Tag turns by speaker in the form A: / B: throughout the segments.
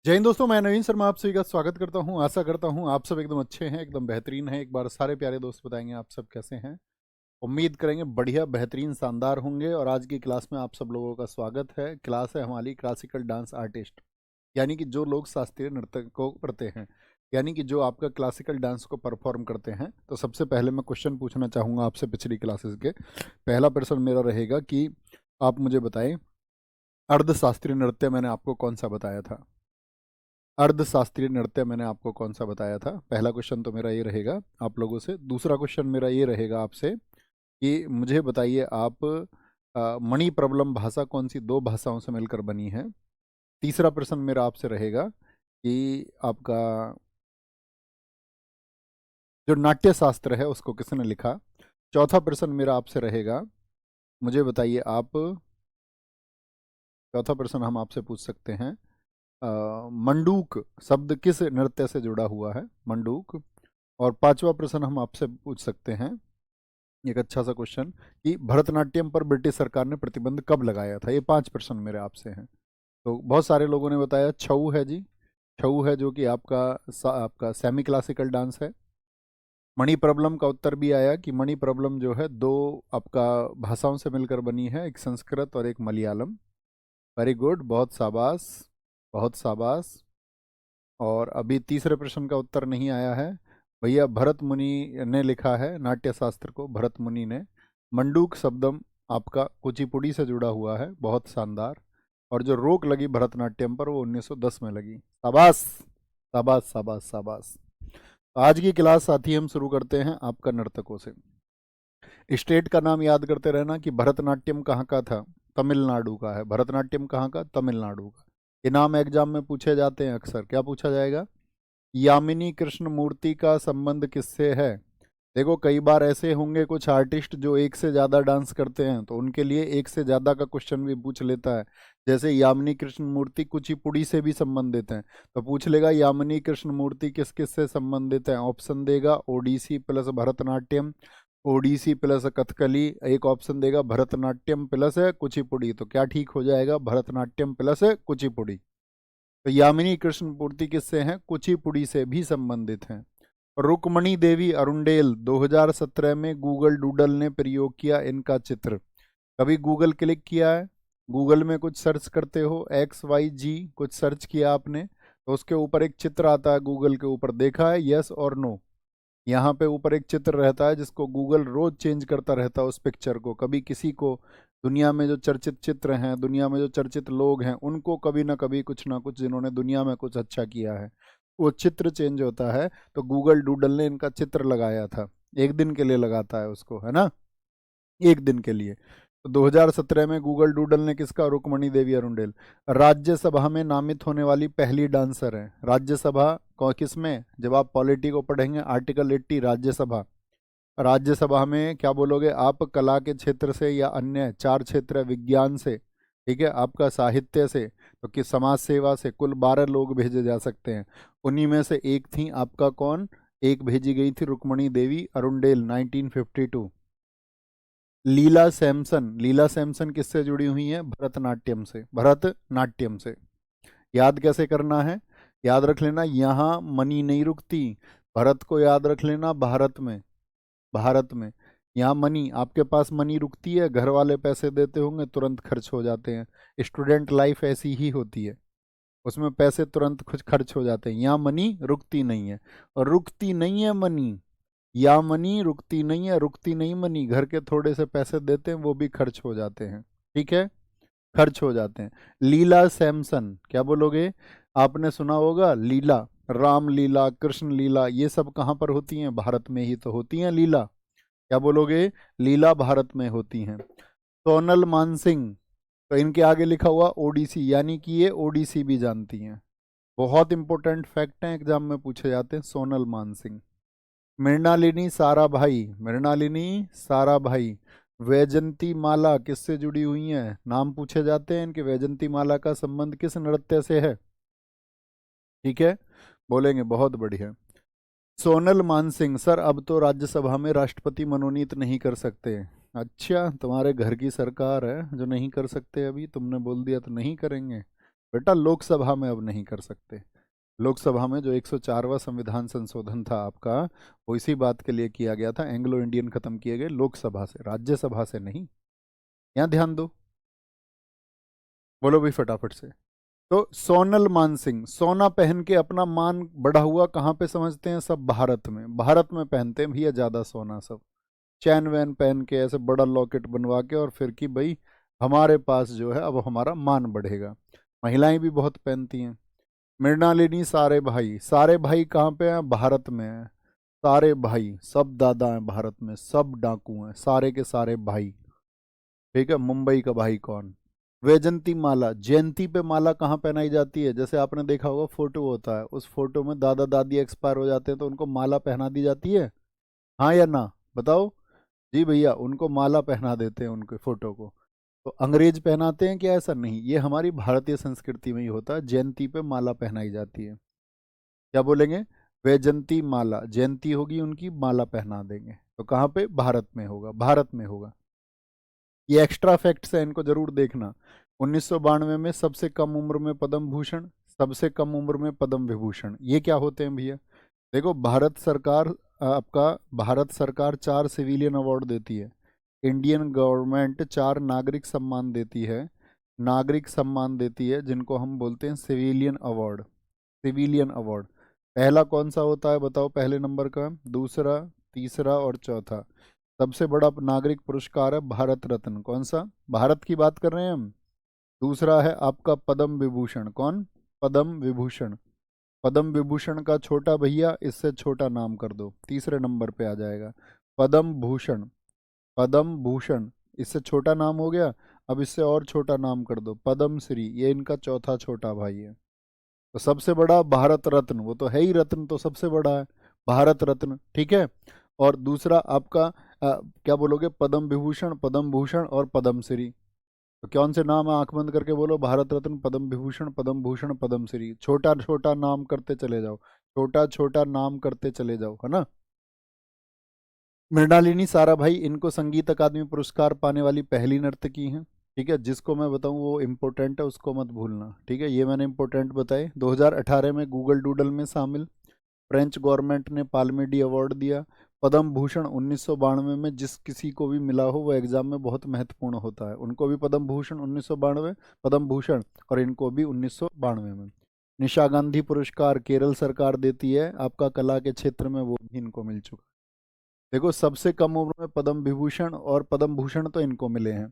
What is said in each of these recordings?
A: जय हिंद दोस्तों, मैं नवीन शर्मा आप सभी का स्वागत करता हूं। आशा करता हूं आप सब एकदम अच्छे हैं, एकदम बेहतरीन हैं। एक बार सारे प्यारे दोस्त बताएंगे आप सब कैसे हैं। उम्मीद करेंगे बढ़िया बेहतरीन शानदार होंगे। और आज की क्लास में आप सब लोगों का स्वागत है। क्लास है हमारी क्लासिकल डांस आर्टिस्ट, यानी कि जो लोग शास्त्रीय नृत्य को करते हैं, यानी कि जो आपका क्लासिकल डांस को परफॉर्म करते हैं। तो सबसे पहले मैं क्वेश्चन पूछना चाहूँगा आपसे पिछली क्लासेस के। पहला प्रश्न मेरा रहेगा कि आप मुझे बताएं, अर्धशास्त्रीय नृत्य मैंने आपको कौन सा बताया था। अर्धशास्त्रीय नृत्य मैंने आपको कौन सा बताया था। पहला क्वेश्चन तो मेरा ये रहेगा आप लोगों से। दूसरा क्वेश्चन मेरा ये रहेगा आपसे कि मुझे बताइए आप, मणि प्रबलम भाषा कौन सी दो भाषाओं से मिलकर बनी है। तीसरा प्रश्न मेरा आपसे रहेगा कि आपका जो नाट्य शास्त्र है उसको किसने लिखा। चौथा प्रश्न मेरा आपसे रहेगा, मुझे बताइए आप, चौथा प्रश्न हम आपसे पूछ सकते हैं, मंडूक शब्द किस नृत्य से जुड़ा हुआ है, मंडूक। और पांचवा प्रश्न हम आपसे पूछ सकते हैं, एक अच्छा सा क्वेश्चन, कि भरतनाट्यम पर ब्रिटिश सरकार ने प्रतिबंध कब लगाया था। ये पांच प्रश्न मेरे आपसे हैं। तो बहुत सारे लोगों ने बताया छऊ है जी, छऊ है जो कि आपका सेमी क्लासिकल डांस है। मणि प्रबलम का उत्तर भी आया कि मणि प्रबलम जो है दो आपका भाषाओं से मिलकर बनी है, एक संस्कृत और एक मलयालम। वेरी गुड, बहुत शाबाश, बहुत शाबाश। और अभी तीसरे प्रश्न का उत्तर नहीं आया है भैया। भरत मुनि ने लिखा है नाट्य शास्त्र को, भरत मुनि ने। मंडूक शब्दम आपका कुचिपुड़ी से जुड़ा हुआ है, बहुत शानदार। और जो रोक लगी भरतनाट्यम पर वो 1910 में लगी। शाबाश शाबाश शाबाश शाबाश। आज की क्लास साथी हम शुरू करते हैं आपका नर्तकों से। स्टेट का नाम याद करते रहना कि भरतनाट्यम कहाँ का था, तमिलनाडु का है। भरतनाट्यम कहाँ का, तमिलनाडु का। ये नाम एग्जाम में पूछे जाते हैं अक्सर। क्या पूछा जाएगा, यामिनी कृष्ण मूर्ति का संबंध किससे है। देखो कई बार ऐसे होंगे कुछ आर्टिस्ट जो एक से ज़्यादा डांस करते हैं, तो उनके लिए एक से ज़्यादा का क्वेश्चन भी पूछ लेता है। जैसे यामिनी कृष्ण मूर्ति कुचिपुड़ी से भी संबंधित हैं, तो पूछ लेगा यामिनी कृष्ण मूर्ति किस किस से संबंधित है। ऑप्शन देगा ओडिसी प्लस भरतनाट्यम, ओडिसी प्लस कथकली। एक ऑप्शन देगा भरतनाट्यम प्लस कुचिपुड़ी। तो क्या ठीक हो जाएगा, भरतनाट्यम प्लस कुचिपुड़ी। तो यामिनी कृष्ण मूर्ति किससे हैं, कुचिपुड़ी से भी संबंधित हैं। रुक्मणी देवी अरुंडेल 2017 में गूगल डूडल ने प्रयोग किया इनका चित्र। कभी गूगल क्लिक किया है, गूगल में कुछ सर्च करते हो, XYG कुछ सर्च किया आपने, तो उसके ऊपर एक चित्र आता है गूगल के ऊपर, देखा है, यस और नो। यहाँ पे ऊपर एक चित्र रहता है जिसको गूगल रोज चेंज करता रहता है उस पिक्चर को। कभी किसी को, दुनिया में जो चर्चित चित्र हैं, दुनिया में जो चर्चित लोग हैं, उनको कभी ना कुछ जिन्होंने दुनिया में कुछ अच्छा किया है, वो चित्र चेंज होता है। तो गूगल डूडल ने इनका चित्र लगाया था। एक दिन के लिए लगाता है उसको, है ना, एक दिन के लिए। तो 2017 में गूगल डूडल ने किसका, रुक्मणी देवी अरुंडेल। राज्यसभा में नामित होने वाली पहली डांसर है। राज्यसभा को किस में, जब आप पॉलिटी को पढ़ेंगे, आर्टिकल 80 राज्यसभा। राज्यसभा में क्या बोलोगे आप, कला के क्षेत्र से या अन्य चार क्षेत्र, विज्ञान से, ठीक है, आपका साहित्य से, तो कि समाज सेवा से कुल 12 लोग भेजे जा सकते हैं। उन्हीं में से एक थी आपका कौन, एक भेजी गई थी रुक्मणी देवी अरुंडेल 1952। लीला सैमसन, लीला सैमसन किससे जुड़ी हुई है, भरतनाट्यम से, भरतनाट्यम से। याद कैसे करना है, याद रख लेना, यहाँ मनी नहीं रुकती। भरत को याद रख लेना भारत में, भारत में। यहाँ मनी, आपके पास मनी रुकती है, घर वाले पैसे देते होंगे तुरंत खर्च हो जाते हैं। स्टूडेंट लाइफ ऐसी ही होती है, उसमें पैसे तुरंत कुछ खर्च हो जाते हैं। यहाँ मनी रुकती नहीं है, और रुकती नहीं है मनी, या मनी रुकती नहीं है, रुकती नहीं मनी। घर के थोड़े से पैसे देते हैं वो भी खर्च हो जाते हैं, ठीक है, खर्च हो जाते हैं। लीला सैमसन, क्या बोलोगे, आपने सुना होगा लीला, राम लीला, कृष्ण लीला, ये सब कहाँ पर होती हैं, भारत में ही तो होती हैं लीला। क्या बोलोगे, लीला भारत में होती हैं। सोनल मानसिंह, तो इनके आगे लिखा हुआ ओडिसी, यानी कि ये ओडिसी भी जानती हैं। बहुत इंपॉर्टेंट फैक्ट हैं, एग्जाम में पूछे जाते हैं। सोनल मानसिंह। मृणालिनी साराभाई, मृणालिनी साराभाई। वैजंती माला किससे जुड़ी हुई हैं, नाम पूछे जाते हैं इनके। वैजंती माला का संबंध किस नृत्य से है, ठीक है, बोलेंगे, बहुत बढ़िया। सोनल मानसिंह, सर अब तो राज्यसभा में राष्ट्रपति मनोनीत नहीं कर सकते। अच्छा, तुम्हारे घर की सरकार है जो नहीं कर सकते, अभी तुमने बोल दिया तो नहीं करेंगे। बेटा लोकसभा में अब नहीं कर सकते। लोकसभा में जो 104वां संविधान संशोधन था आपका, वो इसी बात के लिए किया गया था, एंग्लो इंडियन खत्म किए गए लोकसभा से, राज्यसभा से नहीं। यहाँ ध्यान दो, बोलो भाई फटाफट से। तो सोनल मानसिंह, सोना पहन के अपना मान बढ़ा हुआ कहाँ पे समझते हैं सब? भारत में, भारत में पहनते हैं भैया ज्यादा सोना सब, चैन वैन पहन के ऐसे बड़ा लॉकेट बनवा के, और फिर कि भाई हमारे पास जो है अब हमारा मान बढ़ेगा। महिलाएं भी बहुत पहनती हैं। मृणालिनी, सारे भाई, सारे भाई कहाँ पे हैं? भारत में हैं। सारे भाई सब दादा हैं भारत में, सब डाकू हैं, सारे के सारे भाई। ठीक है, मुंबई का भाई कौन? वैजंती माला, जयंती पे माला कहाँ पहनाई जाती है? जैसे आपने देखा होगा फोटो होता है, उस फोटो में दादा दादी एक्सपायर हो जाते हैं तो उनको माला पहना दी जाती है, हाँ या ना? बताओ। जी भैया, उनको माला पहना देते हैं उनके फोटो को। तो अंग्रेज पहनाते हैं क्या? ऐसा नहीं, ये हमारी भारतीय संस्कृति में ही होता है, जयंती पे माला पहनाई जाती है। क्या बोलेंगे? वैजंती माला, जयंती होगी उनकी, माला पहना देंगे। तो कहाँ पे? भारत में होगा, भारत में होगा। ये एक्स्ट्रा फैक्ट्स है, इनको जरूर देखना। 1992 में सबसे कम उम्र में पद्म भूषण, सबसे कम उम्र में पद्म विभूषण, ये क्या होते हैं भैया? देखो, भारत सरकार आपका, भारत सरकार 4 सिविलियन अवार्ड देती है, इंडियन गवर्नमेंट 4 नागरिक सम्मान देती है, नागरिक सम्मान देती है जिनको हम बोलते हैं सिविलियन अवार्ड। सिविलियन अवार्ड पहला कौन सा होता है बताओ? पहले नंबर का, दूसरा, तीसरा और चौथा। सबसे बड़ा नागरिक पुरस्कार है भारत रत्न, कौन सा? भारत की बात कर रहे हैं हम। दूसरा है आपका पद्म विभूषण, कौन? पद्म विभूषण। पद्म विभूषण का छोटा भैया, इससे छोटा नाम कर दो, तीसरे नंबर पे आ जाएगा। पद्म भूषण, पद्म भूषण, इससे छोटा नाम हो गया। अब इससे और छोटा नाम कर दो, पद्म श्री, ये इनका चौथा छोटा भाई है। तो सबसे बड़ा भारत रत्न, वो तो है ही रत्न, तो सबसे बड़ा है भारत रत्न, ठीक है। और दूसरा आपका क्या बोलोगे? पद्म विभूषण, पद्म भूषण और पद्म श्री। तो कौन से नाम है? आंख बंद करके बोलो, भारत रत्न, पद्म विभूषण, पद्म भूषण, पद्म श्री। छोटा छोटा नाम करते चले जाओ, छोटा छोटा नाम करते चले जाओ, है ना। मृणालिनी साराभाई, इनको संगीत अकादमी पुरस्कार पाने वाली पहली नर्तकी हैं। ठीक है, जिसको मैं बताऊं वो इम्पोर्टेंट है, उसको मत भूलना, ठीक है। ये मैंने इम्पोर्टेंट बताए। 2018 में गूगल डूडल में शामिल, फ्रेंच गवर्नमेंट ने पाल्मेडी अवार्ड दिया। पद्म भूषण 1992 में जिस किसी को भी मिला हो वो एग्जाम में बहुत महत्वपूर्ण होता है, उनको भी पद्म भूषण 1992, पद्म भूषण, और इनको भी 1992 में। निशा गांधी पुरस्कार केरल सरकार देती है, आपका कला के क्षेत्र में, वो भी इनको मिल चुका। देखो, सबसे कम उम्र में पद्म विभूषण और पद्म भूषण तो इनको मिले हैं।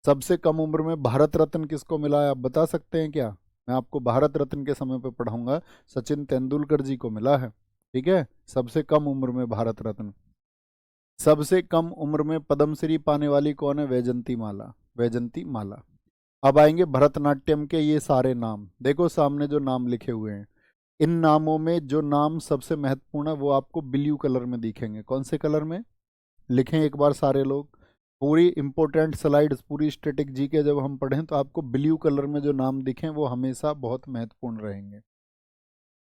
A: सबसे कम उम्र में भारत रत्न किसको मिला है, आप बता सकते हैं क्या? मैं आपको भारत रत्न के समय पे पढ़ाऊंगा, सचिन तेंदुलकर जी को मिला है, ठीक है, सबसे कम उम्र में भारत रत्न। सबसे कम उम्र में पद्मश्री पाने वाली कौन है? वैजंती माला, वैजंती माला। अब आएंगे भरतनाट्यम के ये सारे नाम, देखो सामने जो नाम लिखे हुए हैं, इन नामों में जो नाम सबसे महत्वपूर्ण है वो आपको ब्लू कलर में दिखेंगे। कौन से कलर में? लिखें एक बार सारे लोग। पूरी इंपॉर्टेंट स्लाइड्स, पूरी स्टैटिक जी के जब हम पढ़ें तो आपको ब्लू कलर में जो नाम दिखें वो हमेशा बहुत महत्वपूर्ण रहेंगे,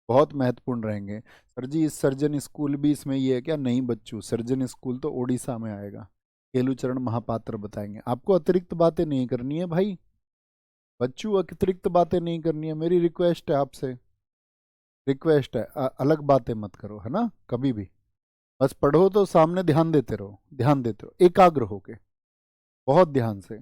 A: बहुत महत्वपूर्ण रहेंगे। सर जी, इस सर्जन स्कूल भी इसमें ये है क्या? नहीं बच्चों, सर्जन स्कूल तो ओडिशा में आएगा, केलुचरण महापात्र बताएंगे आपको। अतिरिक्त बातें नहीं करनी है भाई, बच्चों अतिरिक्त बातें नहीं करनी है, मेरी रिक्वेस्ट है आपसे, रिक्वेस्ट है। अलग बातें मत करो, है ना, कभी भी। बस पढ़ो तो सामने ध्यान देते रहो, ध्यान देते रहो एकाग्र होके, बहुत ध्यान से।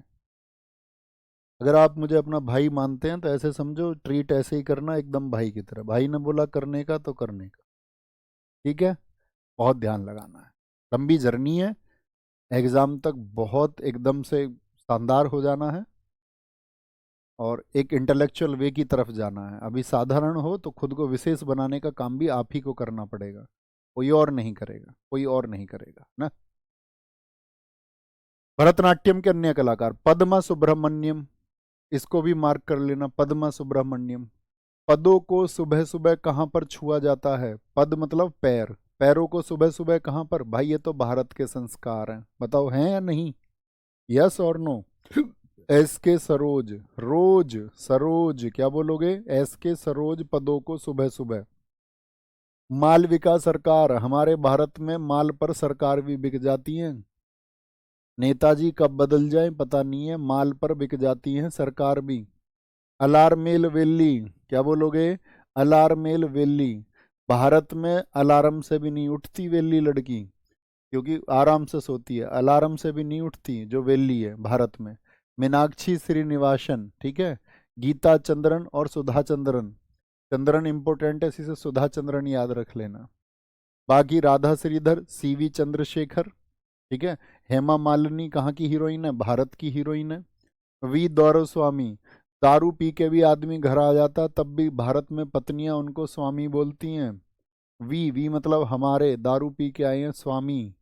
A: अगर आप मुझे अपना भाई मानते हैं तो ऐसे समझो, ट्रीट ऐसे ही करना एकदम भाई की तरह, भाई ने बोला करने का तो करने का, ठीक है। बहुत ध्यान लगाना है, लंबी जर्नी है, एग्जाम तक बहुत एकदम से शानदार हो जाना है, और एक इंटेलेक्चुअल वे की तरफ जाना है। अभी साधारण हो तो खुद को विशेष बनाने का काम भी आप ही को करना पड़ेगा, कोई और नहीं करेगा, कोई और नहीं करेगा ना। भरतनाट्यम के अन्य कलाकार, पद्मा सुब्रमण्यम, इसको भी मार्क कर लेना, पद्मा सुब्रमण्यम। पदों को सुबह सुबह कहाँ पर छुआ जाता है? पद मतलब पैर, पैरों को सुबह सुबह कहाँ पर? भाई ये तो भारत के संस्कार हैं, बताओ हैं या नहीं? यस और नो? एस के सरोज, रोज, सरोज, क्या बोलोगे? एस के सरोज पदों को सुबह सुबह। मालविका सरकार, हमारे भारत में माल पर सरकार भी बिक जाती है, नेताजी कब बदल जाए पता नहीं है, माल पर बिक जाती है सरकार भी। अलारमेल वेल्ली, क्या बोलोगे? अलारमेल वेल्ली। भारत में अलार्म से भी नहीं उठती वेल्ली लड़की, क्योंकि आराम से सोती है। अलार्म से भी नहीं उठती जो वेल्ली है भारत में। मीनाक्षी श्रीनिवासन, ठीक है। गीता चंद्रन और सुधा चंद्रन। चंद्रन इंपॉर्टेंट है, इसी से सुधा चंद्रन याद रख लेना। बाकी राधा श्रीधर, सीवी चंद्रशेखर, ठीक है। हेमा मालिनी कहाँ की हीरोइन है? भारत की हीरोइन है। वी गौरव स्वामी, दारू पी के भी आदमी घर आ जाता तब भी भारत में पत्नियां उनको स्वामी बोलती हैं। वी मतलब हमारे, दारू पी के आए हैं स्वामी,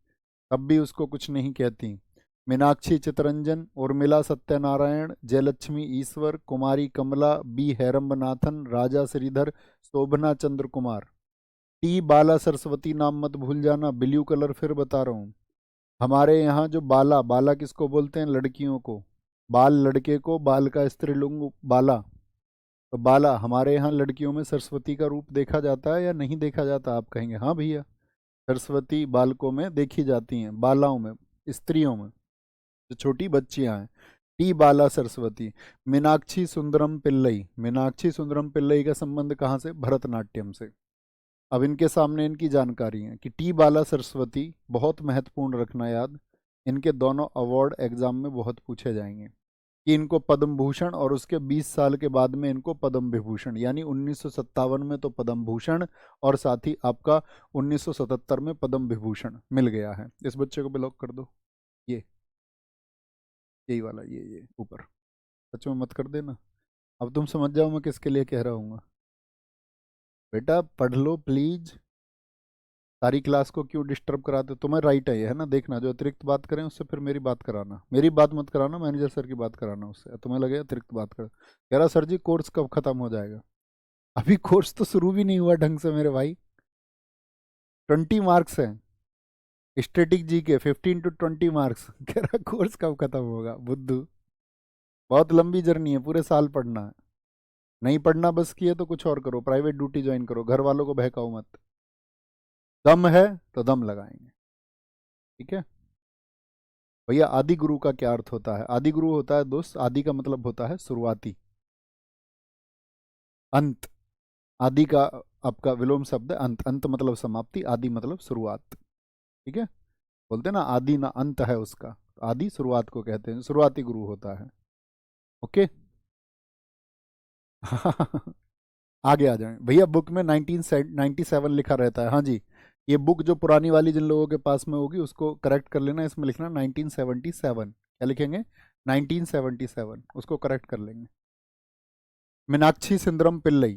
A: तब भी उसको कुछ नहीं कहती। मीनाक्षी चितरंजन, उर्मिला सत्यनारायण, जयलक्ष्मी ईश्वर, कुमारी कमला, बी हैरम्बनाथन, राजा श्रीधर, शोभना चंद्र कुमार। टी बाला सरस्वती नाम मत भूल जाना, ब्लू कलर फिर बता रहा हूँ। हमारे यहाँ जो बाला, बाला किसको बोलते हैं? लड़कियों को। बाल लड़के को, बाल का स्त्रीलिंग बाला। तो बाला हमारे यहाँ लड़कियों में सरस्वती का रूप देखा जाता है या नहीं देखा जाता? आप कहेंगे हाँ भैया, सरस्वती बालकों में देखी जाती हैं, बालाओं में, स्त्रियों में, जो छोटी बच्चियां हैं। टी बाला सरस्वती। मीनाक्षी सुंदरम पिल्लई, मीनाक्षी सुंदरम पिल्लई का संबंध कहाँ से? भरतनाट्यम से। अब इनके सामने इनकी जानकारी है कि टी बाला सरस्वती, बहुत महत्वपूर्ण रखना याद, इनके दोनों अवार्ड एग्जाम में बहुत पूछे जाएंगे। कि इनको पद्म भूषण और उसके 20 साल के बाद में इनको पद्म विभूषण, यानी 1957 में तो पद्म भूषण और साथ ही आपका 1977 में पद्म विभूषण मिल गया है। इस बच्चे को ब्लॉक कर दो, ये यही वाला, ये ऊपर, सच में मत कर देना। अब तुम समझ जाओ मैं किसके लिए कह रहा हूँ। बेटा पढ़ लो प्लीज, सारी क्लास को क्यों डिस्टर्ब कराते हो? तुम्हें राइट है ये, है ना? देखना, जो अतिरिक्त बात करें उससे फिर मेरी बात कराना, मेरी बात मत कराना, मैनेजर सर की बात कराना उससे। तुम्हें लगे अतिरिक्त बात कर, कह रहा सर जी कोर्स कब खत्म हो जाएगा? अभी कोर्स तो शुरू भी नहीं हुआ ढंग से मेरे भाई। 20 मार्क्स हैं स्टैटिक जी के, 15 to 20 मार्क्स। कह रहा कोर्स कब खत्म होगा? बुद्धू, बहुत लंबी जर्नी है, पूरे साल पढ़ना है। नहीं पढ़ना बस की है तो कुछ और करो, प्राइवेट ड्यूटी ज्वाइन करो, घर वालों को बहकाओ मत। दम है तो दम लगाएंगे, ठीक है भैया। आदि गुरु का क्या अर्थ होता है? आदि गुरु होता है दोस्त, आदि का मतलब होता है शुरुआती, अंत। आदि का आपका विलोम शब्द है अंत, अंत मतलब समाप्ति, आदि मतलब शुरुआत, ठीक है। बोलते हैं ना आदि ना अंत है उसका, आदि शुरुआत को कहते हैं, शुरुआती गुरु होता है। ओके। आगे आ जाएं भैया। बुक में 1997 लिखा रहता है, हाँ जी। ये बुक जो पुरानी वाली जिन लोगों के पास में होगी उसको करेक्ट कर लेना, इसमें लिखना 1977। क्या लिखेंगे? 1977, उसको करेक्ट कर लेंगे। मीनाक्षी सुंदरम पिल्लई,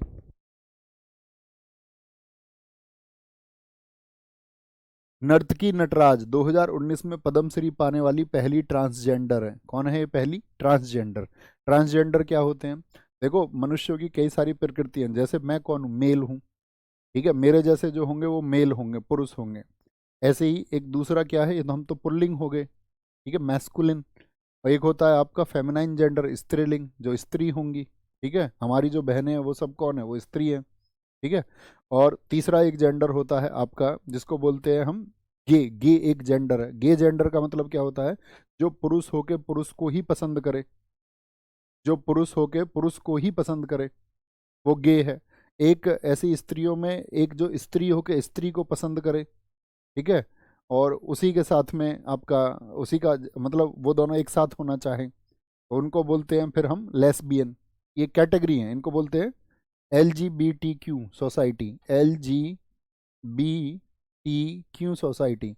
A: नर्तकी नटराज 2019 में पद्मश्री पाने वाली पहली ट्रांसजेंडर है। कौन है ये पहली ट्रांसजेंडर? ट्रांसजेंडर क्या होते हैं? देखो मनुष्यों की कई सारी प्रकृति हैं, जैसे मैं कौन हूँ? मेल हूँ, ठीक है। मेरे जैसे जो होंगे वो मेल होंगे, पुरुष होंगे। ऐसे ही एक दूसरा क्या है, ये तो हम तो पुल्लिंग हो गए, ठीक है, मैस्कुलिन। और एक होता है आपका फेमिनाइन जेंडर, स्त्रीलिंग, जो स्त्री होंगी, ठीक है। हमारी जो बहनें हैं वो सब कौन है? वो स्त्री है, ठीक है। और तीसरा एक जेंडर होता है आपका जिसको बोलते हैं हम गे। गे एक जेंडर है। गे जेंडर का मतलब क्या होता है? जो पुरुष होके पुरुष को ही पसंद करे, जो पुरुष होके पुरुष को ही पसंद करे, वो गे है। एक ऐसी स्त्रियों में एक जो स्त्री होके स्त्री को पसंद करे, ठीक है। और उसी के साथ में आपका, उसी का मतलब वो दोनों एक साथ होना चाहें तो उनको बोलते हैं फिर हम लेस्बियन। ये कैटेगरी हैं, इनको बोलते हैं LGBTQ society, LGBTQ society.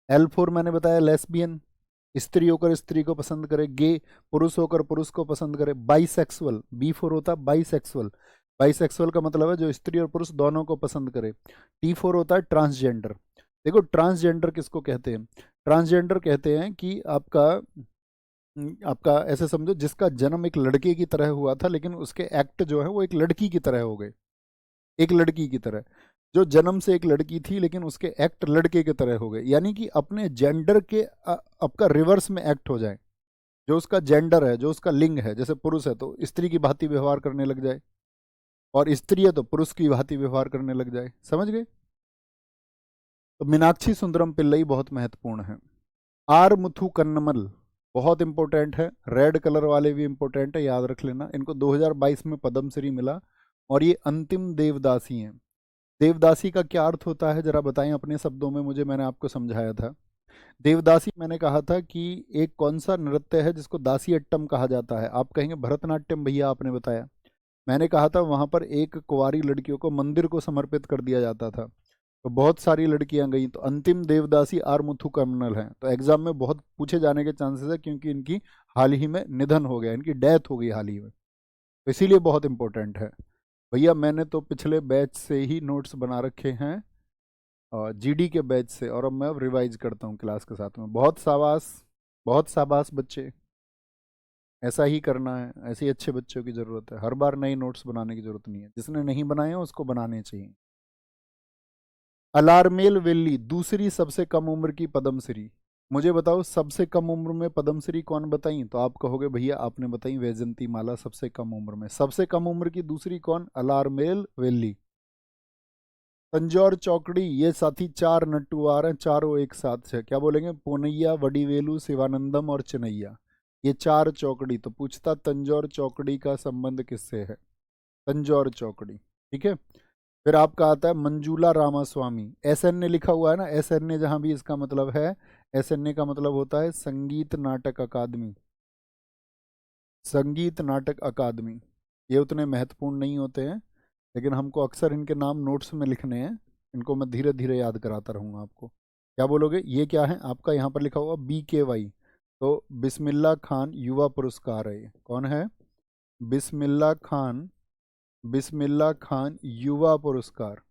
A: L4 मैंने बताया लेस्बियन, स्त्री होकर स्त्री को पसंद करे। गे, पुरुष होकर पुरुष को पसंद करे। बाइसेक्सुअल, B4 होता है बाइसेक्सुअल। बाइसेक्सुअल का मतलब है जो स्त्री और पुरुष दोनों को पसंद करे। T4 होता है ट्रांसजेंडर। देखो ट्रांसजेंडर किसको कहते हैं? ट्रांसजेंडर कहते हैं कि आपका ऐसे समझो जिसका जन्म एक लड़के की तरह हुआ था लेकिन उसके एक्ट जो है वो एक लड़की की तरह हो गए, एक लड़की की तरह। जो जन्म से एक लड़की थी लेकिन उसके एक्ट लड़के की तरह हो गए, यानी कि अपने जेंडर के आपका रिवर्स में एक्ट हो जाए। जो उसका जेंडर है, जो उसका लिंग है, जैसे पुरुष है तो स्त्री की भांति व्यवहार करने लग जाए, और स्त्री है तो पुरुष की भांति व्यवहार करने लग जाए। समझ गए? तो मीनाक्षी सुंदरम पिल्लई बहुत महत्वपूर्ण है। आर मुथु कन्नमल, बहुत इंपॉर्टेंट है, रेड कलर वाले भी इंपॉर्टेंट है, याद रख लेना। इनको 2022 में पद्मश्री मिला और ये अंतिम देवदासी हैं। देवदासी का क्या अर्थ होता है जरा बताएं अपने शब्दों में मुझे, मैंने आपको समझाया था। देवदासी मैंने कहा था कि एक कौन सा नृत्य है जिसको दासी अट्टम कहा जाता है। आप कहेंगे भरतनाट्यम भैया आपने बताया। मैंने कहा था वहां पर एक कुंवारी लड़कियों को मंदिर को समर्पित कर दिया जाता था, तो बहुत सारी लड़कियां गई, तो अंतिम देवदासी आर मुथु कम्नल हैं। तो एग्जाम में बहुत पूछे जाने के चांसेस है क्योंकि इनकी हाल ही में निधन हो गया, इनकी डेथ हो गई हाल ही में, तो इसीलिए बहुत इंपॉर्टेंट है। भैया मैंने तो पिछले बैच से ही नोट्स बना रखे हैं, जीडी के बैच से, और अब मैं अब रिवाइज करता हूँ क्लास के साथ में। बहुत शाबाश, बहुत शाबाश बच्चे, ऐसा ही करना है, ऐसे ही अच्छे बच्चों की ज़रूरत है। हर बार नई नोट्स बनाने की ज़रूरत नहीं है, जिसने नहीं बनाए हैं उसको बनाने चाहिए। अलारमेल वेल्ली दूसरी सबसे कम उम्र की पद्मश्री। मुझे बताओ सबसे कम उम्र में पद्मश्री कौन बताई? तो आप कहोगे भैया आपने बताई वैजंती माला सबसे कम उम्र में। सबसे कम उम्र की दूसरी कौन? अलारमेल वेल्ली। तंजौर चौकड़ी, ये साथी चार नट्टू आ रहे हैं, चारों एक साथ से क्या बोलेंगे? पोनैया, वडीवेलू, शिवानंदम और चिनैया, ये चार चौकड़ी। तो पूछता तंजौर चौकड़ी का संबंध किससे है? तंजौर चौकड़ी, ठीक है। फिर आपका आता है Manjula Ramaswamy, S N A लिखा हुआ है ना, एस एन ए जहाँ भी इसका मतलब है, एस एन ए का मतलब होता है संगीत नाटक अकादमी। संगीत नाटक अकादमी, ये उतने महत्वपूर्ण नहीं होते हैं, लेकिन हमको अक्सर इनके नाम नोट्स में लिखने हैं, इनको मैं धीरे धीरे याद कराता रहूँगा आपको। क्या बोलोगे? ये क्या है आपका यहाँ पर लिखा हुआ BKY, तो बिस्मिल्लाह खान युवा पुरस्कार है। ये कौन है? बिस्मिल्लाह खान, बिस्मिल्लाह खान युवा पुरस्कार,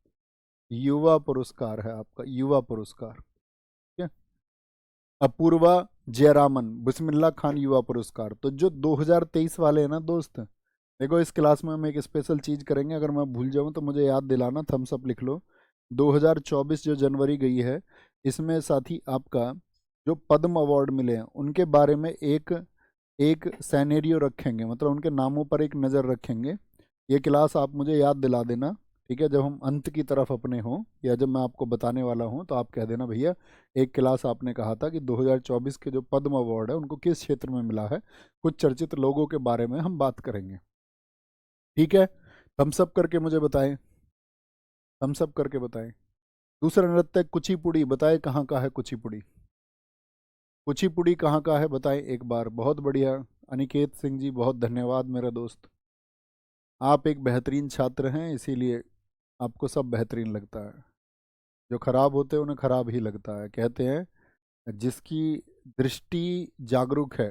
A: युवा पुरस्कार है आपका, युवा पुरस्कार, ठीक है। अपूर्वा जयरामन, बिस्मिल्लाह खान युवा पुरस्कार। तो जो 2023 वाले हैं ना दोस्त, देखो इस क्लास में हम एक स्पेशल चीज़ करेंगे, अगर मैं भूल जाऊं तो मुझे याद दिलाना, थम्स अप लिख लो। 2024 जो जनवरी गई है, इसमें साथी आपका जो पद्म अवार्ड मिले हैं उनके बारे में एक एक सैनेरियो रखेंगे, मतलब उनके नामों पर एक नज़र रखेंगे। ये क्लास आप मुझे याद दिला देना, ठीक है। जब हम अंत की तरफ अपने हों या जब मैं आपको बताने वाला हूं तो आप कह देना भैया एक क्लास आपने कहा था कि 2024 के जो पद्म अवार्ड है उनको किस क्षेत्र में मिला है, कुछ चर्चित लोगों के बारे में हम बात करेंगे, ठीक है। थम्स अप करके मुझे बताएं, थम्स अप करके बताएं। दूसरा नृत्य कुचिपुड़ी, बताएं कहाँ का है कुचिपुड़ी? कुचिपुड़ी कहाँ का है बताएं एक बार। बहुत बढ़िया अनिकेत सिंह जी, बहुत धन्यवाद मेरा दोस्त, आप एक बेहतरीन छात्र हैं, इसीलिए आपको सब बेहतरीन लगता है। जो खराब होते हैं उन्हें खराब ही लगता है। कहते हैं जिसकी दृष्टि जागरूक है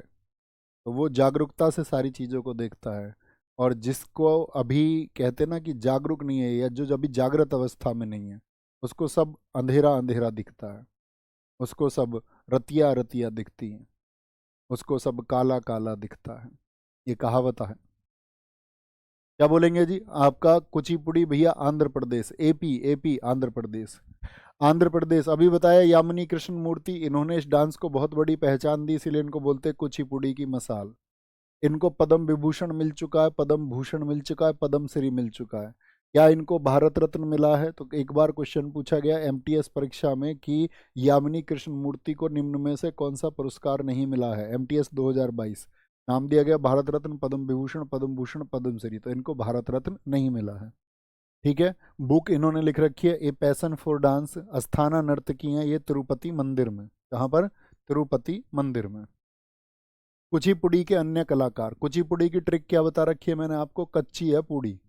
A: तो वो जागरूकता से सारी चीज़ों को देखता है, और जिसको अभी कहते हैं ना कि जागरूक नहीं है या जो अभी जागृत अवस्था में नहीं है, उसको सब अंधेरा अंधेरा दिखता है, उसको सब रतिया रतिया दिखती हैं, उसको सब काला काला दिखता है। ये कहावत है। क्या बोलेंगे जी? आपका कुचिपुड़ी भैया आंध्र प्रदेश, एपी, एपी आंध्र प्रदेश, आंध्र प्रदेश। अभी बताया यामिनी कृष्ण मूर्ति, इन्होंने इस डांस को बहुत बड़ी पहचान दी, इसीलिए इनको बोलते हैं कुचिपुड़ी की मसाल। इनको पद्म विभूषण मिल चुका है, पद्म भूषण मिल चुका है, पद्म श्री मिल चुका है। क्या इनको भारत रत्न मिला है? तो एक बार क्वेश्चन पूछा गया एमटीएस परीक्षा में कि यामिनी कृष्ण मूर्ति को निम्न में से कौन सा पुरस्कार नहीं मिला है? एमटीएस 2022 नाम दिया गया भारत रत्न, पद्म विभूषण, पद्म भूषण, पद्म श्री, तो इनको भारत रत्न नहीं मिला है, ठीक है। बुक इन्होंने लिख रखी है a passion for dance, Asthana नर्तकी हैं ये तिरुपति मंदिर में। कहाँ पर? तिरुपति मंदिर में। कुचिपुड़ी के अन्य कलाकार, कुचिपुड़ी की ट्रिक क्या बता रखी है मैंने आपको? कच्ची है पूड़ी,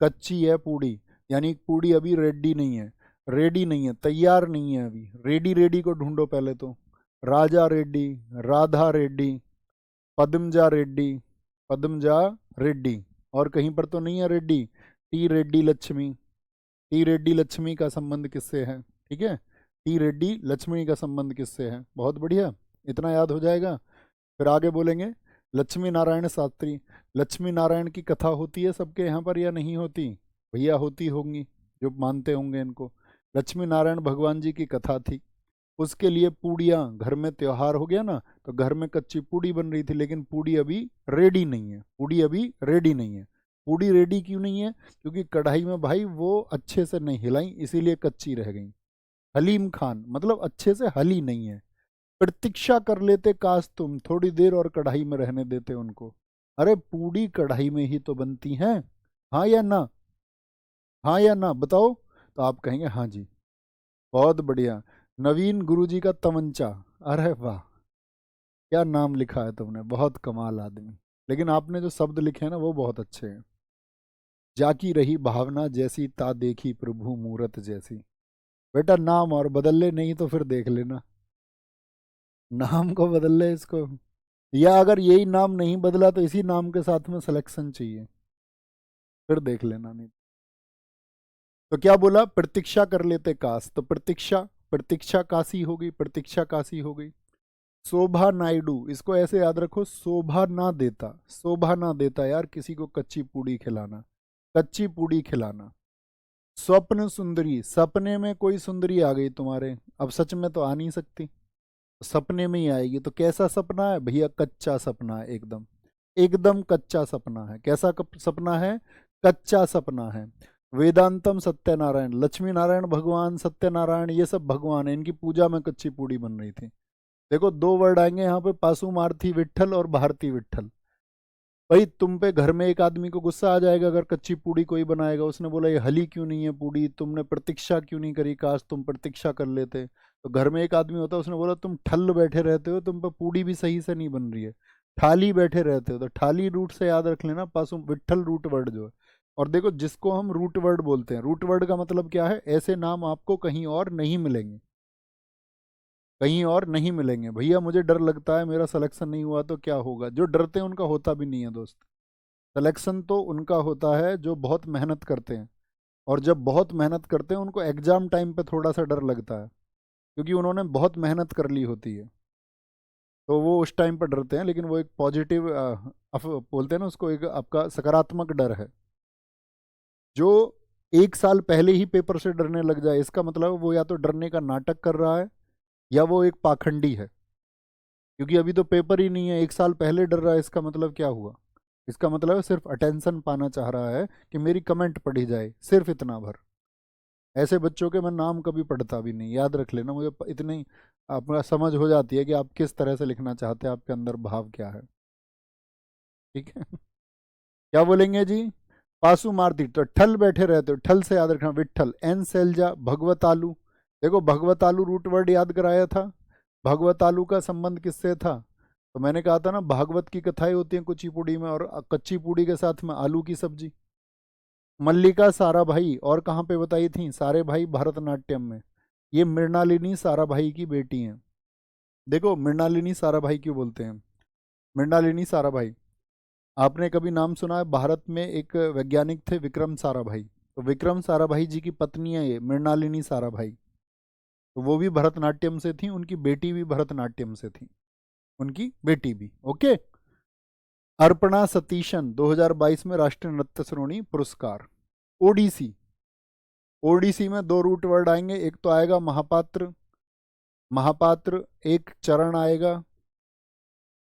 A: कच्ची है पूड़ी, यानी पूड़ी अभी रेडी नहीं है, रेडी नहीं है, तैयार नहीं है अभी। रेडी रेडी को ढूंढो पहले तो। राजा रेड्डी, राधा रेड्डी, पद्मजा रेड्डी, पद्मजा रेड्डी, और कहीं पर तो नहीं है रेड्डी। टी रेड्डी लक्ष्मी, टी रेड्डी लक्ष्मी का संबंध किससे है? ठीक है, टी रेड्डी लक्ष्मी का संबंध किससे है? बहुत बढ़िया, इतना याद हो जाएगा। फिर आगे बोलेंगे लक्ष्मी नारायण शास्त्री। लक्ष्मी नारायण की कथा होती है सबके यहाँ पर या नहीं होती? भैया होती होंगी, जो मानते होंगे इनको। लक्ष्मी नारायण भगवान जी की कथा थी, उसके लिए पूड़ियाँ, घर में त्योहार हो गया ना तो घर में कच्ची पूड़ी बन रही थी, लेकिन पूड़ी अभी रेडी नहीं है, पूड़ी अभी रेडी नहीं है। पूड़ी रेडी क्यों नहीं है? क्योंकि कढ़ाई में भाई वो अच्छे से नहीं हिलाई, इसीलिए कच्ची रह गई। हलीम खान मतलब अच्छे से हली नहीं है। प्रतीक्षा कर लेते काश तुम थोड़ी देर और कढ़ाई में रहने देते उनको। अरे पूड़ी कढ़ाई में ही तो बनती हैं, हाँ या ना? हाँ या ना बताओ? तो आप कहेंगे हाँ जी। बहुत बढ़िया। नवीन गुरुजी का तमंचा। अरे वाह, क्या नाम लिखा है तुमने, बहुत कमाल आदमी। लेकिन आपने जो शब्द लिखे हैं ना वो बहुत अच्छे हैं। जाकी रही भावना जैसी ता देखी प्रभु मूरत जैसी। बेटा नाम और बदल ले, नहीं तो फिर देख लेना, नाम को बदल ले इसको। या अगर यही नाम नहीं बदला तो इसी नाम के साथ में सिलेक्शन चाहिए, फिर देख लेना नहीं। तो क्या बोला, प्रतीक्षा कर लेते काश, तो प्रतीक्षा, प्रतीक्षा काशी हो गई, प्रतीक्षा काशी हो गई। शोभा नायडू, इसको ऐसे याद रखो, शोभा ना देता, शोभा ना देता यार किसी को कच्ची पूड़ी खिलाना, कच्ची पूड़ी खिलाना। स्वप्न सुंदरी, सपने में कोई सुंदरी आ गई तुम्हारे, अब सच में तो आ नहीं सकती, सपने में ही आएगी। तो कैसा सपना है भैया, कच्चा सपना है एकदम, एकदम कच्चा सपना है। कैसा सपना है, कच्चा सपना है। वेदांतम सत्यनारायण, लक्ष्मी नारायण भगवान, सत्यनारायण, ये सब भगवान है, इनकी पूजा में कच्ची पूड़ी बन रही थी। देखो दो वर्ड आएंगे यहाँ पे, पासुमार्थी विट्ठल और भारती विट्ठल। भाई तुम पे घर में एक आदमी को गुस्सा आ जाएगा अगर कच्ची पूड़ी कोई बनाएगा, उसने बोला ये हली क्यों नहीं है पूड़ी, तुमने प्रतीक्षा क्यों नहीं करी, काश तुम प्रतीक्षा कर लेते। तो घर में एक आदमी होता है, उसने बोला तुम ठल बैठे रहते हो, तुम पे पूड़ी भी सही से नहीं बन रही है, ठाली बैठे रहते हो। तो ठाली रूट से याद रख लेना, पासु विट्ठल रूट वर्ड जो है। और देखो जिसको हम रूट वर्ड बोलते हैं, रूट वर्ड का मतलब क्या है, ऐसे नाम आपको कहीं और नहीं मिलेंगे, कहीं और नहीं मिलेंगे। भैया मुझे डर लगता है मेरा सिलेक्शन नहीं हुआ तो क्या होगा, जो डरते हैं उनका होता भी नहीं है दोस्त। सिलेक्शन तो उनका होता है जो बहुत मेहनत करते हैं, और जब बहुत मेहनत करते हैं उनको एग्जाम टाइम पे थोड़ा सा डर लगता है, क्योंकि उन्होंने बहुत मेहनत कर ली होती है, तो वो उस टाइम पर डरते हैं। लेकिन वो एक पॉजिटिव बोलते हैं ना उसको, एक आपका सकारात्मक डर है। जो एक साल पहले ही पेपर से डरने लग जाए, इसका मतलब वो या तो डरने का नाटक कर रहा है, या वो एक पाखंडी है। क्योंकि अभी तो पेपर ही नहीं है, एक साल पहले डर रहा है, इसका मतलब क्या हुआ, इसका मतलब सिर्फ अटेंशन पाना चाह रहा है कि मेरी कमेंट पढ़ी जाए, सिर्फ इतना भर। ऐसे बच्चों के मैं नाम कभी पढ़ता भी नहीं, याद रख लेना, मुझे इतनी आपका समझ हो जाती है कि आप किस तरह से लिखना चाहते हैं, आपके अंदर भाव क्या है। ठीक है। क्या बोलेंगे जी, पासु मारती, तो ठल बैठे रहते हो, ठल से याद रखना, विट्ठल, एन सैलजा, भगवत आलू। देखो भगवत आलू रूट वर्ड याद कराया था, भगवत आलू का संबंध किससे था, तो मैंने कहा था ना भागवत की कथाएं होती हैं कुचिपुड़ी में, और कच्ची पूड़ी के साथ में आलू की सब्जी। मल्लिका साराभाई और कहाँ पे बताई थी, सारे भाई भरतनाट्यम में। ये मृणालिनी साराभाई की बेटी हैं। देखो मृणालिनी साराभाई क्यों बोलते हैं, मृणालिनी साराभाई, आपने कभी नाम सुना है, भारत में एक वैज्ञानिक थे विक्रम साराभाई, तो विक्रम साराभाई जी की पत्नी है ये मृणालिनी साराभाई। तो वो भी भरतनाट्यम से थी, उनकी बेटी भी भरतनाट्यम से थी, उनकी बेटी भी। ओके। अर्पणा सतीशन 2022 में राष्ट्रीय नृत्य श्रेणी पुरस्कार। ओडीसी, ओडीसी में दो रूट वर्ड आएंगे, एक तो आएगा महापात्र, महापात्र, एक चरण आएगा,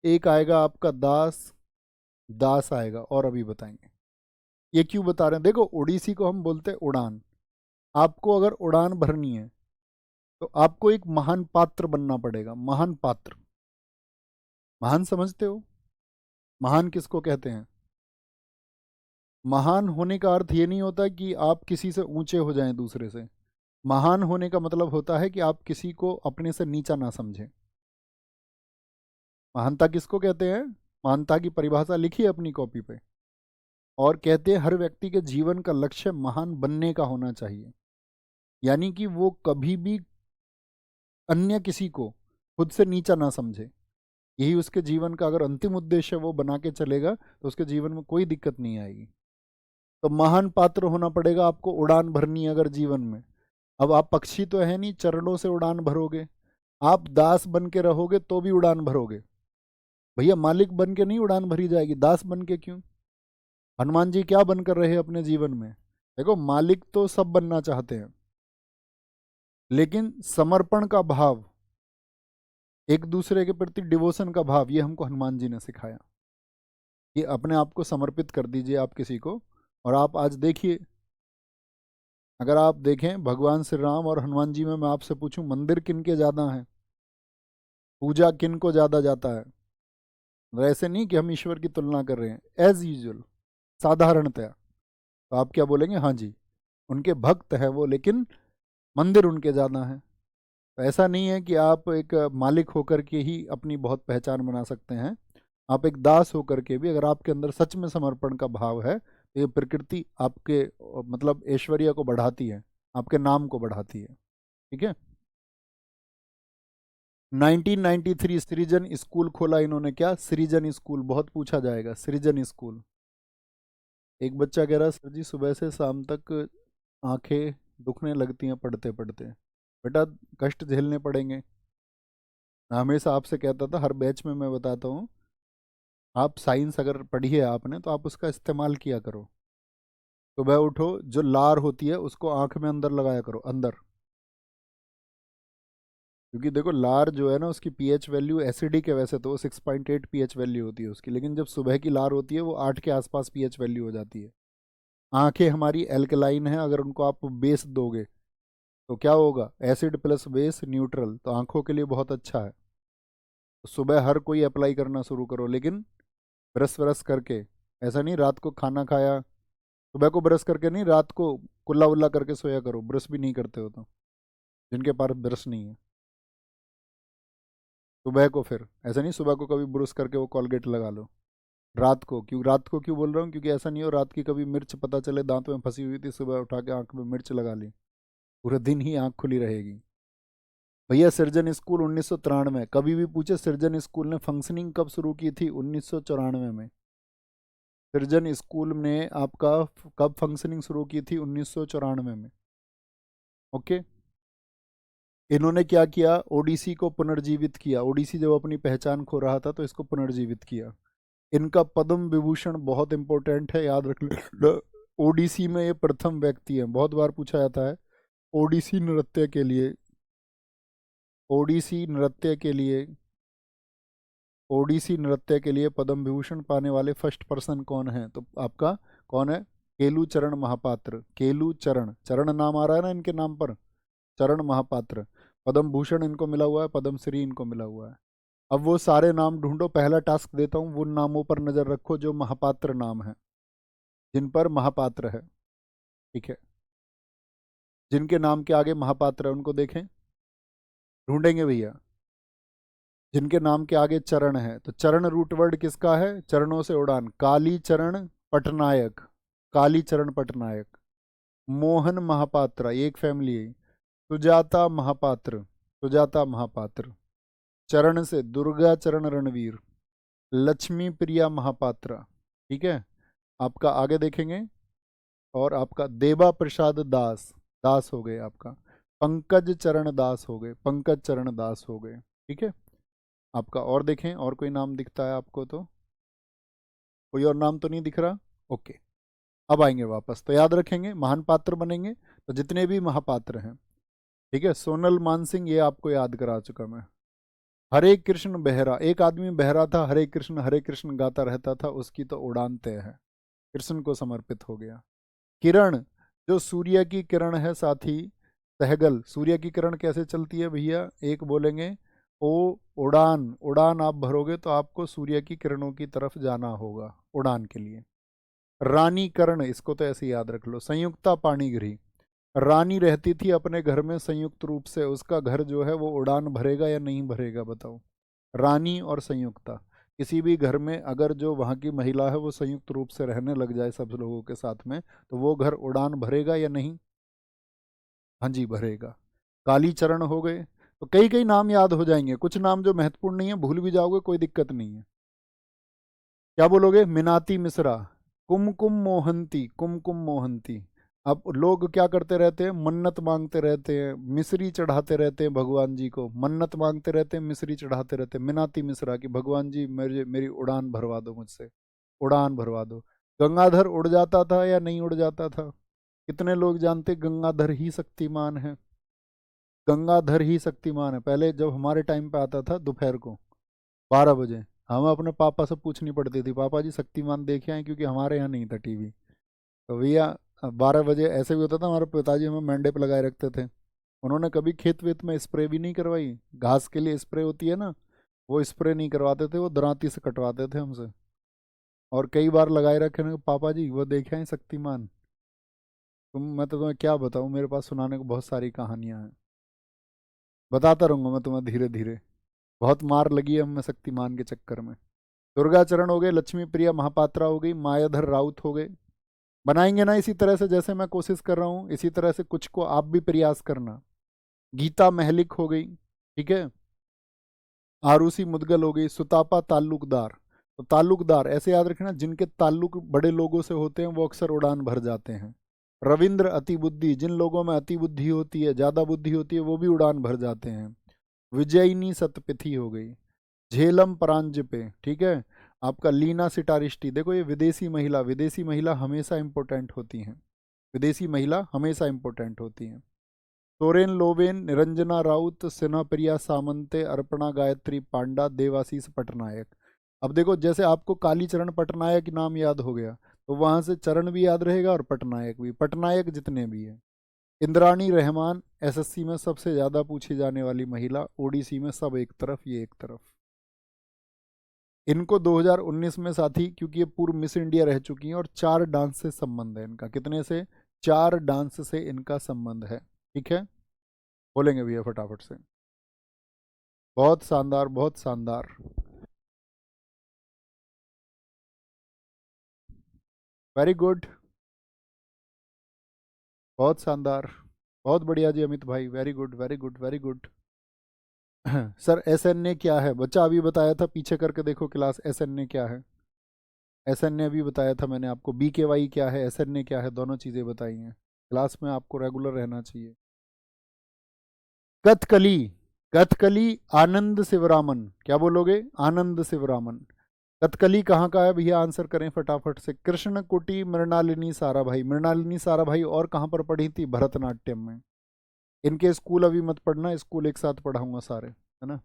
A: एक आएगा आपका दास, दास आएगा, और अभी बताएंगे। ये क्यों बता रहे हैं, देखो ओडीसी को हम बोलते हैं उड़ान। आपको अगर उड़ान भरनी है तो आपको एक महान पात्र बनना पड़ेगा, महान पात्र। महान समझते हो, महान किसको कहते हैं? महान होने का अर्थ ये नहीं होता कि आप किसी से ऊंचे हो जाएं दूसरे से। महान होने का मतलब होता है कि आप किसी को अपने से नीचा ना समझें। महानता किसको कहते हैं, महानता की परिभाषा लिखिए अपनी कॉपी पे, और कहते हैं हर व्यक्ति के जीवन का लक्ष्य महान बनने का होना चाहिए। यानी कि वो कभी भी अन्य किसी को खुद से नीचा ना समझे, यही उसके जीवन का अगर अंतिम उद्देश्य वो बना के चलेगा तो उसके जीवन में कोई दिक्कत नहीं आएगी। तो महान पात्र होना पड़ेगा आपको, उड़ान भरनी है अगर जीवन में। अब आप पक्षी तो है नहीं चरणों से उड़ान भरोगे, आप दास बन के रहोगे तो भी उड़ान भरोगे। भैया मालिक बन के नहीं उड़ान भरी जाएगी, दास बन के क्यों? हनुमान जी क्या बनकर रहे अपने जीवन में, देखो मालिक तो सब बनना चाहते हैं, लेकिन समर्पण का भाव, एक दूसरे के प्रति डिवोशन का भाव, ये हमको हनुमान जी ने सिखाया कि अपने आप को समर्पित कर दीजिए आप किसी को। और आप आज देखिए, अगर आप देखें भगवान श्री राम और हनुमान जी में मैं आपसे पूछूं मंदिर किन के ज़्यादा हैं, पूजा किन को ज़्यादा जाता है? मतलब ऐसे नहीं कि हम ईश्वर की तुलना कर रहे हैं, एज यूजुअल, साधारणतया। तो आप क्या बोलेंगे? हाँ जी, उनके भक्त हैं वो, लेकिन मंदिर उनके ज़्यादा हैं। तो ऐसा नहीं है कि आप एक मालिक होकर के ही अपनी बहुत पहचान बना सकते हैं। आप एक दास होकर के भी, अगर आपके अंदर सच में समर्पण का भाव है, तो ये प्रकृति आपके मतलब ऐश्वर्य को बढ़ाती है, आपके नाम को बढ़ाती है। ठीक है। 1993 सृजन स्कूल खोला इन्होंने। क्या? सृजन स्कूल, बहुत पूछा जाएगा सृजन स्कूल। एक बच्चा कह रहा है सर जी सुबह से शाम तक आंखें दुखने लगती हैं पढ़ते पढ़ते। बेटा, कष्ट झेलने पड़ेंगे। मैं हमेशा आपसे कहता था, हर बैच में मैं बताता हूँ, आप साइंस अगर पढ़ी है आपने तो आप उसका इस्तेमाल किया करो। सुबह उठो, जो लार होती है उसको आंख में अंदर लगाया करो, अंदर। क्योंकि देखो लार जो है ना, उसकी पीएच वैल्यू एसिडिक है, वैसे तो 6.8 पीएच वैल्यू होती है उसकी, लेकिन जब सुबह की लार होती है वो 8 के आसपास पीएच वैल्यू हो जाती है। आंखें हमारी एल्कलाइन है, अगर उनको आप बेस दोगे तो क्या होगा? एसिड प्लस बेस न्यूट्रल, तो आंखों के लिए बहुत अच्छा है। तो सुबह हर कोई अप्लाई करना शुरू करो, लेकिन ब्रश व्रश करके। ऐसा नहीं रात को खाना खाया, सुबह को ब्रश करके नहीं, रात को कुल्ला उल्ला करके सोया करो, ब्रश भी नहीं करते हो तो, जिनके पास ब्रश नहीं है। सुबह को फिर ऐसा नहीं सुबह को कभी ब्रश करके वो कॉलगेट लगा लो। रात को क्यों बोल रहा हूँ? क्योंकि ऐसा नहीं हो रात की कभी मिर्च पता चले दांत में फंसी हुई थी, सुबह उठा के आंख में मिर्च लगा ली, पूरे दिन ही आंख खुली रहेगी। भैया सृजन स्कूल 1993 कभी भी पूछे, सृजन स्कूल ने फंक्शनिंग कब शुरू की थी? 1994 में। सृजन स्कूल ने आपका कब फंक्शनिंग शुरू की थी? 1994 में। ओके। इन्होंने क्या किया? ओडीसी को पुनर्जीवित किया। ओडीसी जब अपनी पहचान खो रहा था तो इसको पुनर्जीवित किया। इनका पद्म विभूषण बहुत इंपॉर्टेंट है, याद रख लो। ओडीसी में ये प्रथम व्यक्ति है, बहुत बार पूछा जाता है। ओडीसी नृत्य के लिए, ओडीसी नृत्य के लिए, ओडिसी नृत्य के लिए पद्म विभूषण पाने वाले फर्स्ट पर्सन कौन है? तो आपका कौन है? केलू चरण महापात्र। केलू चरण, चरण नाम आ रहा है ना इनके नाम पर, चरण महापात्र। पद्म भूषण इनको मिला हुआ है, पद्म श्री इनको मिला हुआ है। अब वो सारे नाम ढूंढो, पहला टास्क देता हूँ, वो नामों पर नजर रखो जो महापात्र नाम है, जिन पर महापात्र है। ठीक है, जिनके नाम के आगे महापात्र है उनको देखें, ढूंढेंगे भैया। जिनके नाम के आगे चरण है, तो चरण रूट वर्ड किसका है? चरणों से उड़ान। काली चरण पटनायक, काली चरण पटनायक। मोहन महापात्रा, ये एक फैमिली है। सुजाता महापात्र, सुजाता महापात्र। चरण से दुर्गा चरण रणवीर, लक्ष्मी प्रिया महापात्रा। ठीक है, आपका आगे देखेंगे, और आपका देवा प्रसाद दास, दास हो गए आपका। पंकज चरण दास हो गए, पंकज चरण दास हो गए। ठीक है, आपका और देखें, और कोई नाम दिखता है आपको तो? कोई और नाम तो नहीं दिख रहा? ओके, अब आएंगे वापस तो याद रखेंगे, महान पात्र बनेंगे तो जितने भी महापात्र हैं। ठीक है, सोनल मानसिंह, ये आपको याद करा चुका मैं। हरे कृष्ण बेहरा, एक आदमी बहरा था, हरे कृष्ण गाता रहता था, उसकी तो उड़ान तय है, कृष्ण को समर्पित हो गया। किरण, जो सूर्य की किरण है साथी, सहगल। सूर्य की किरण कैसे चलती है भैया? एक बोलेंगे ओ, उड़ान। उड़ान आप भरोगे तो आपको सूर्य की किरणों की तरफ जाना होगा उड़ान के लिए। रानी कर्ण, इसको तो ऐसे याद रख लो। संयुक्ता पाणिग्रही, रानी रहती थी अपने घर में संयुक्त रूप से, उसका घर जो है वो उड़ान भरेगा या नहीं भरेगा बताओ? रानी और संयुक्ता, किसी भी घर में अगर जो वहाँ की महिला है वो संयुक्त रूप से रहने लग जाए सब लोगों के साथ में, तो वो घर उड़ान भरेगा या नहीं? हाँ जी, भरेगा। कालीचरण हो गए। तो कई कई नाम याद हो जाएंगे, कुछ नाम जो महत्वपूर्ण नहीं है भूल भी जाओगे, कोई दिक्कत नहीं है। क्या बोलोगे? मिनाती मिश्रा, कुमकुम मोहंती, कुमकुम मोहंती। अब लोग क्या करते रहते हैं? मन्नत मांगते रहते हैं, मिश्री चढ़ाते रहते हैं भगवान जी को, मन्नत मांगते रहते हैं, मिश्री चढ़ाते रहते हैं। मिनाती मिश्रा की भगवान जी मेरी उड़ान भरवा दो, मुझसे उड़ान भरवा दो। गंगाधर उड़ जाता था या नहीं उड़ जाता था? कितने लोग जानते गंगाधर ही शक्तिमान है? गंगाधर ही शक्तिमान है। पहले जब हमारे टाइम पे आता था दोपहर को 12 बजे, हमें अपने पापा से पूछनी पड़ती थी, पापा जी शक्तिमान देखे हैं, क्योंकि हमारे यहाँ नहीं था टीवी। तो भैया 12 बजे ऐसे भी होता था, हमारे पिताजी हमें मंडे पे लगाए रखते थे। उन्होंने कभी खेत वेत में स्प्रे भी नहीं करवाई, घास के लिए स्प्रे होती है ना, वो स्प्रे नहीं करवाते थे, वो दरांती से कटवाते थे हमसे। और कई बार लगाए रखे ना पापा जी, वो देखे हैं शक्तिमान। मैं तो तुम्हें क्या बताऊं, मेरे पास सुनाने को बहुत सारी कहानियां हैं। बताता रहूंगा मैं तुम्हें धीरे धीरे। बहुत मार लगी है हमें शक्तिमान के चक्कर में। दुर्गा चरण हो गए, लक्ष्मी प्रिया महापात्रा हो गई, मायाधर राउत हो गए। बनाएंगे ना इसी तरह से, जैसे मैं कोशिश कर रहा हूँ इसी तरह से कुछ को आप भी प्रयास करना। गीता महलिक हो गई, ठीक है। आरूसी मुदगल हो गई, सुतापा ताल्लुकदार। तो ताल्लुकदार ऐसे याद रखना, जिनके ताल्लुक बड़े लोगों से होते हैं वो अक्सर उड़ान भर जाते हैं। रविंद्र अति बुद्धि, जिन लोगों में अति बुद्धि होती है, ज्यादा बुद्धि होती है, वो भी उड़ान भर जाते हैं। विजयिनी सतपिथी हो गई। झेलम परांजपे, ठीक है। आपका लीना सिटारिष्टी, देखो ये विदेशी महिला, विदेशी महिला हमेशा इंपॉर्टेंट होती हैं। विदेशी महिला हमेशा इंपॉर्टेंट होती हैं। सोरेन लोवेन, निरंजना राउत, सिन्हा प्रिया सामंते, अर्पणा गायत्री पांडा, देवाशीष पटनायक। अब देखो, जैसे आपको कालीचरण पटनायक नाम याद हो गया, तो वहां से चरण भी याद रहेगा और पटनायक भी, पटनायक जितने भी हैं। इंद्राणी रहमान, एसएससी में सबसे ज्यादा पूछी जाने वाली महिला, ओडीसी में सब एक तरफ ये एक तरफ। इनको 2019 में साथी, क्योंकि ये पूर्व मिस इंडिया रह चुकी हैं, और 4 डांस से संबंध है इनका। कितने से? 4 डांस से इनका संबंध है, ठीक है। बोलेंगे भैया फटाफट से। बहुत शानदार, बहुत शानदार। Very good. बहुत शानदार। बहुत बढ़िया जी अमित भाई, very good very good very good. Sir SNA क्या है? बच्चा अभी बताया था, पीछे करके देखो क्लास, एसएनए क्या है। एसएनए अभी बताया था मैंने आपको। बीकेवाई क्या है, एसएनए क्या है, दोनों चीज़ें बताई हैं। क्लास में आपको रेगुलर रहना चाहिए। कथकली। कथकली आनंद शिवरामन, क्या बोलोगे? आनंद शिवरामन। कथकली कहाँ का है भैया, आंसर करें फटाफट से। कृष्ण कुटी मृणालिनी साराभाई, मृणालिनी साराभाई और कहाँ पर पढ़ी थी? भरतनाट्यम में। इनके स्कूल अभी मत पढ़ना, स्कूल एक साथ पढ़ाऊंगा सारे, है ना।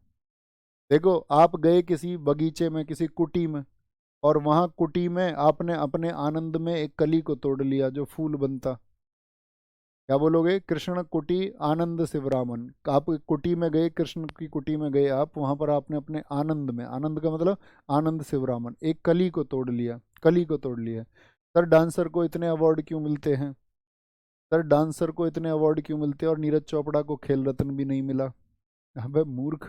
A: देखो, आप गए किसी बगीचे में, किसी कुटी में, और वहां कुटी में आपने अपने आनंद में एक कली को तोड़ लिया जो फूल बनता। क्या बोलोगे? कृष्ण कुटी आनंद शिवरामन। आप कुटी में गए, कृष्ण की कुटी में गए आप, वहां पर आपने अपने आनंद में, आनंद का मतलब आनंद शिवरामन, एक कली को तोड़ लिया, कली को तोड़ लिया। सर डांसर को इतने अवार्ड क्यों मिलते हैं? सर डांसर को इतने अवार्ड क्यों मिलते हैं और नीरज चोपड़ा को खेल रत्न भी नहीं मिला? अबे मूर्ख,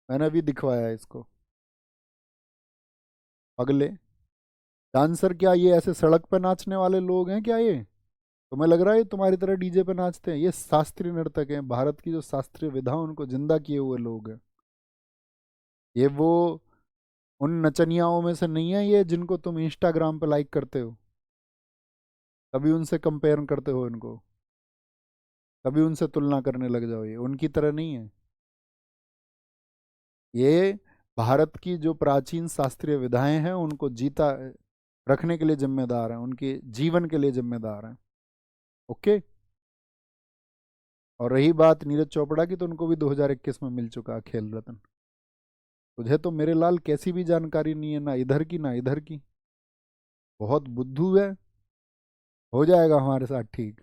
A: मैंने अभी दिखवाया है इसको। अगले डांसर क्या ये ऐसे सड़क पर नाचने वाले लोग हैं क्या? ये तुम्हें लग रहा है ये तुम्हारी तरह डीजे पे नाचते हैं? ये शास्त्रीय नर्तक हैं, भारत की जो शास्त्रीय विधा उनको जिंदा किए हुए लोग हैं। ये वो उन नचनियाओं में से नहीं है ये जिनको तुम इंस्टाग्राम पे लाइक करते हो। कभी उनसे कंपेयर करते हो इनको, कभी उनसे तुलना करने लग जाओ, ये उनकी तरह नहीं है। ये भारत की जो प्राचीन शास्त्रीय विधाएं हैं उनको जीता रखने के लिए जिम्मेदार हैं, उनके जीवन के लिए जिम्मेदार हैं। ओके। और रही बात नीरज चोपड़ा की, तो उनको भी 2021 में मिल चुका है खेल रत्न। तुझे तो मेरे लाल कैसी भी जानकारी नहीं है, ना इधर की ना इधर की। बहुत बुद्धू है। हो जाएगा हमारे साथ ठीक।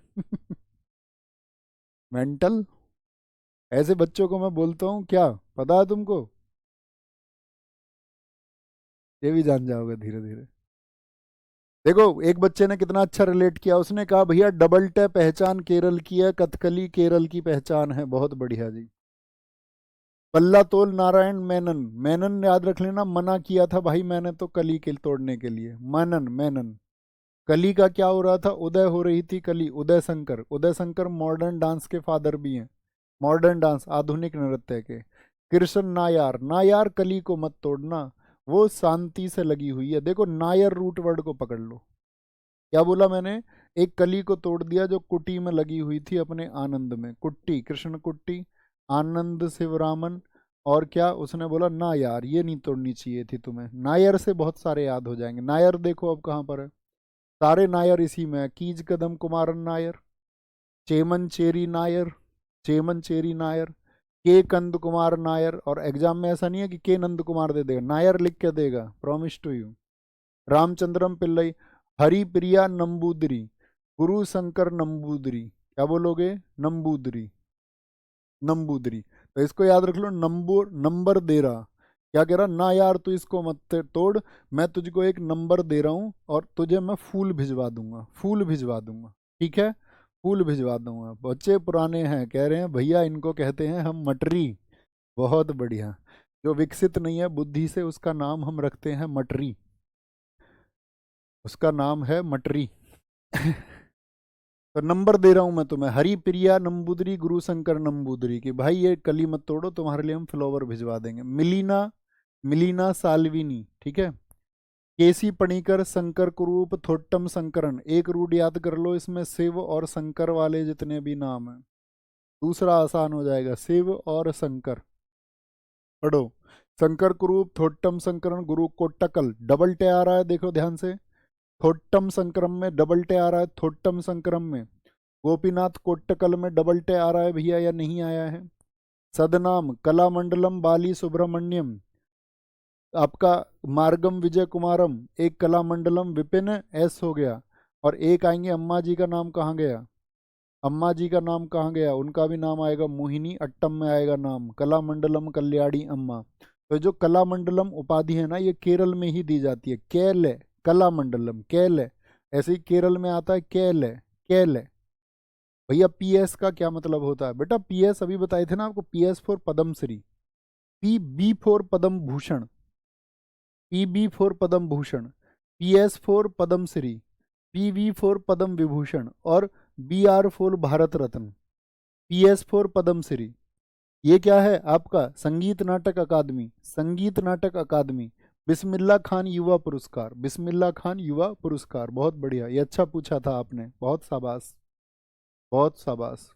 A: मेंटल। ऐसे बच्चों को मैं बोलता हूँ क्या, पता है तुमको? ये भी जान जाओगे धीरे धीरे। देखो, एक बच्चे ने कितना अच्छा रिलेट किया, उसने कहा भैया डबल टै पहचान केरल की है, कथकली केरल की पहचान है। बहुत बढ़िया जी। पल्ला तोल नारायण मेनन, मेनन याद रख लेना, मना किया था भाई मैंने तो कली के तोड़ने के लिए। मनन, मेनन। कली का क्या हो रहा था? उदय हो रही थी कली। उदय शंकर, उदय शंकर मॉडर्न डांस के फादर भी हैं। मॉडर्न डांस, आधुनिक नृत्य के। कृष्ण नायार, नायार कली को मत तोड़ना, वो शांति से लगी हुई है। देखो नायर रूट वर्ड को पकड़ लो। क्या बोला मैंने? एक कली को तोड़ दिया जो कुटी में लगी हुई थी अपने आनंद में। कुट्टी, कृष्ण कुट्टी, आनंद शिवरामन। और क्या उसने बोला? ना यार, ये नहीं तोड़नी चाहिए थी तुम्हें। नायर से बहुत सारे याद हो जाएंगे। नायर देखो अब कहाँ पर है, सारे नायर इसी में है। कीज कदम कुमारन नायर, चेमन चेरी नायर, चेमन चेरी नायर, के कंद कुमार नायर। और एग्जाम में ऐसा नहीं है कि के नंद कुमार दे देगा, नायर लिख के देगा, promise to you. Ramachandram Pillai, Haripriya Namboodiri, Guru Shankar Namboodiri. क्या बोलोगे? नंबूदरी, नंबूदरी। तो इसको याद रख लो, नंबर नंबर दे रहा। क्या कह रहा, ना यार तू इसको मत तोड़, मैं तुझको एक नंबर दे रहा हूँ और तुझे मैं फूल भिजवा दूंगा, फूल भिजवा दूंगा, ठीक है, फूल भिजवा दूंगा। बच्चे पुराने हैं, कह रहे हैं भैया इनको कहते हैं हम मटरी। बहुत बढ़िया। जो विकसित नहीं है बुद्धि से उसका नाम हम रखते हैं मटरी, उसका नाम है मटरी। तो नंबर दे रहा हूं मैं तुम्हें, हरि प्रिया नंबूदरी गुरु शंकर नंबूदरी की, भाई ये कली मत तोड़ो, तुम्हारे लिए हम फ्लावर भिजवा देंगे। मिलीना, मिलीना साल्विनी, ठीक है। केसी पणिकर शंकर कुरूप थोट्टम शंकरन, एक रूट याद कर लो, इसमें शिव और शंकर वाले जितने भी नाम हैं। दूसरा आसान हो जाएगा, शिव और शंकर। पढ़ो, शंकर कुरूप थोट्टम शंकरन गुरु कोट्टकल, डबल टे आ रहा है, देखो ध्यान से, थोट्टम संक्रम में डबल टे आ रहा है, थोट्टम संक्रम में। गोपीनाथ कोट्टकल में डबल टे आ रहा है भैया या नहीं आया है। सदनाम कलामंडलम बाली सुब्रमण्यम, आपका मार्गम विजय कुमारम, एक कलामंडलम विपिन एस हो गया। और एक आएंगे अम्मा जी का नाम कहाँ गया, अम्मा जी का नाम कहाँ गया, उनका भी नाम आएगा मोहिनी अट्टम में आएगा नाम, कलामंडलम कल्याणी अम्मा। तो जो कलामंडलम उपाधि है ना, ये केरल में ही दी जाती है, कैल है, कलामंडलम कैल है। ऐसे ही केरल में आता है कैल है, कैल है। भैया पीएस का क्या मतलब होता है बेटा, पीएस अभी बताए थे ना आपको, PS for Padma Shri, P B for Padma Bhushan, P B for Padma Bhushan, PS for Padma Shri, PV for Padma Vibhushan, और B R for Bharat Ratna, PS for Padma Shri. ये क्या है आपका, संगीत नाटक अकादमी, संगीत नाटक अकादमी। बिस्मिल्लाह खान युवा पुरस्कार, बिस्मिल्लाह खान युवा पुरस्कार, बहुत बढ़िया, ये अच्छा पूछा था आपने, बहुत शाबाश, बहुत शाबाश।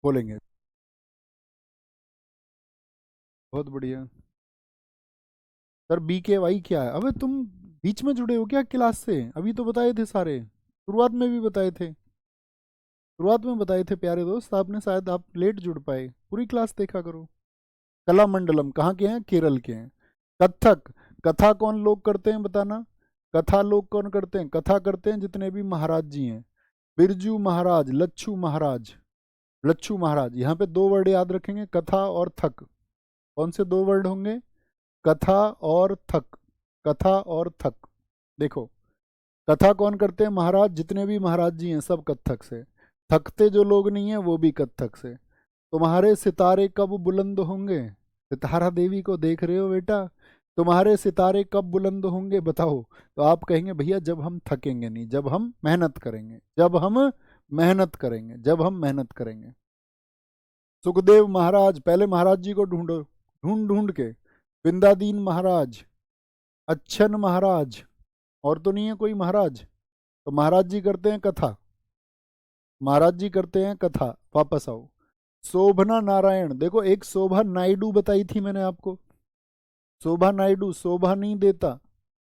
A: बोलेंगे, बहुत बढ़िया। सर बी के वाई क्या है, अबे तुम बीच में जुड़े हो क्या क्लास से, अभी तो बताए थे सारे, शुरुआत में भी बताए थे, शुरुआत में बताए थे प्यारे दोस्त आपने, शायद आप लेट जुड़ पाए, पूरी क्लास देखा करो। कलामंडलम कहाँ के हैं, केरल के हैं। कथक, कथा कौन लोग करते हैं बताना, कथा लोग कौन करते हैं, कथा करते हैं जितने भी महाराज जी हैं, बिरजू महाराज, लच्छू महाराज, लच्छू महाराज। यहाँ पे दो वर्ड याद रखेंगे, कथा और थक। कौन से दो वर्ड होंगे, कथा और थक, कथा और थक। देखो, कथा कौन करते हैं, महाराज, जितने भी महाराज जी हैं सब कत्थक से, थकते जो लोग नहीं है वो भी कत्थक से। तुम्हारे सितारे कब बुलंद होंगे, सितारा देवी को देख रहे हो बेटा, तुम्हारे सितारे कब बुलंद होंगे बताओ। तो आप कहेंगे भैया जब हम थकेंगे नहीं, जब हम मेहनत करेंगे, जब हम मेहनत करेंगे, जब हम मेहनत करेंगे। सुखदेव महाराज, पहले महाराज जी को ढूंढो, ढूंढ ढूंढ के, बिंदादीन महाराज, अच्छन महाराज, और तो नहीं है कोई महाराज। तो महाराज जी करते हैं कथा, महाराज जी करते हैं कथा। वापस आओ, शोभना नारायण, देखो एक शोभा नायडू बताई थी मैंने आपको, शोभा नायडू, शोभा नहीं देता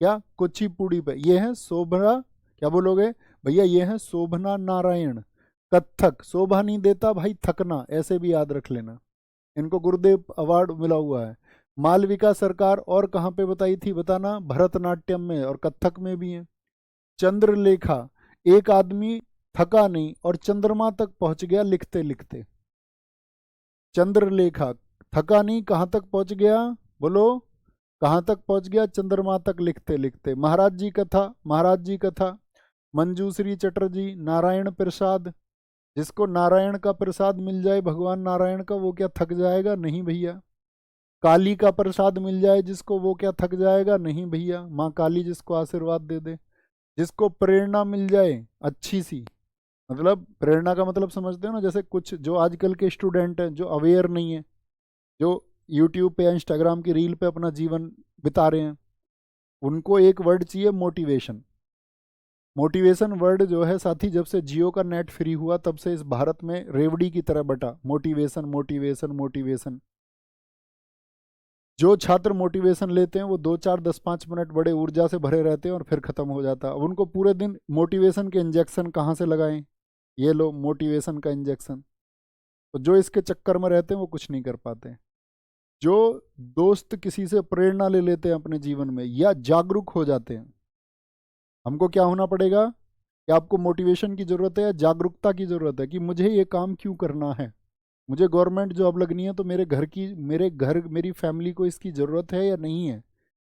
A: क्या, कुचिपुड़ी पे, ये है शोभना, क्या बोलोगे भैया, ये है शोभना नारायण। कत्थक, शोभा नहीं देता भाई थकना, ऐसे भी याद रख लेना, इनको गुरुदेव अवार्ड मिला हुआ है। मालविका सरकार और कहाँ पे बताई थी बताना, भरतनाट्यम में और कथक में भी है। चंद्रलेखा, एक आदमी थका नहीं और चंद्रमा तक पहुंच गया लिखते लिखते। चंद्रलेखा, थका नहीं, कहाँ तक पहुंच गया, बोलो कहाँ तक पहुंच गया, चंद्रमा तक लिखते लिखते। महाराज जी कथा, महाराज जी कथा। मंजूश्री चटर्जी, नारायण प्रसाद, जिसको नारायण का प्रसाद मिल जाए, भगवान नारायण का, वो क्या थक जाएगा, नहीं भैया। काली का प्रसाद मिल जाए जिसको, वो क्या थक जाएगा, नहीं भैया, माँ काली जिसको आशीर्वाद दे दे। जिसको प्रेरणा मिल जाए अच्छी सी, मतलब प्रेरणा का मतलब समझते हो ना, जैसे कुछ जो आजकल के स्टूडेंट हैं जो अवेयर नहीं है, जो यूट्यूब पे या इंस्टाग्राम की रील पे अपना जीवन बिता रहे हैं, उनको एक वर्ड चाहिए, मोटिवेशन। मोटिवेशन वर्ड जो है साथी, जब से जियो का नेट फ्री हुआ तब से इस भारत में रेवड़ी की तरह बटा, मोटिवेशन मोटिवेशन मोटिवेशन। जो छात्र मोटिवेशन लेते हैं वो 2 4 10 5 मिनट बड़े ऊर्जा से भरे रहते हैं और फिर खत्म हो जाता है। अब उनको पूरे दिन मोटिवेशन के इंजेक्शन कहाँ से लगाएं, ये लो मोटिवेशन का इंजेक्शन। तो जो इसके चक्कर में रहते हैं वो कुछ नहीं कर पाते। जो दोस्त किसी से प्रेरणा ले लेते हैं अपने जीवन में या जागरूक हो जाते हैं, हमको क्या होना पड़ेगा कि आपको मोटिवेशन की ज़रूरत है या जागरूकता की ज़रूरत है कि मुझे ये काम क्यों करना है। मुझे गवर्नमेंट जॉब लगनी है तो मेरी फैमिली को इसकी ज़रूरत है या नहीं है,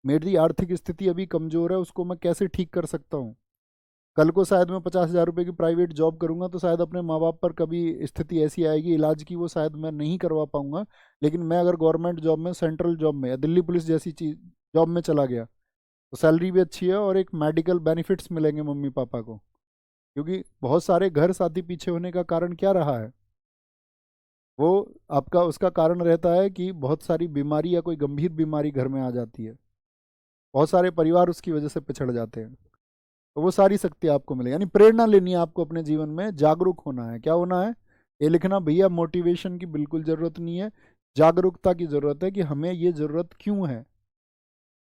A: मेरी आर्थिक स्थिति अभी कमज़ोर है, उसको मैं कैसे ठीक कर सकता हूँ। कल को शायद मैं 50,000 रुपये की प्राइवेट जॉब करूंगा तो शायद अपने माँ बाप पर कभी स्थिति ऐसी आएगी इलाज की, वो शायद मैं नहीं करवा पाऊंगा। लेकिन मैं अगर गवर्नमेंट जॉब में, सेंट्रल जॉब में या दिल्ली पुलिस जैसी चीज जॉब में चला गया तो सैलरी भी अच्छी है और एक मेडिकल बेनिफिट्स मिलेंगे मम्मी पापा को। क्योंकि बहुत सारे घर साथी पीछे होने का कारण क्या रहा है, वो आपका उसका कारण रहता है कि बहुत सारी बीमारी या कोई गंभीर बीमारी घर में आ जाती है, बहुत सारे परिवार उसकी वजह से पिछड़ जाते हैं। तो वो सारी शक्ति आपको मिलेगी, यानी प्रेरणा लेनी है आपको अपने जीवन में, जागरूक होना है। क्या होना है ये लिखना, भैया मोटिवेशन की बिल्कुल ज़रूरत नहीं है, जागरूकता की ज़रूरत है कि हमें ये ज़रूरत क्यों है,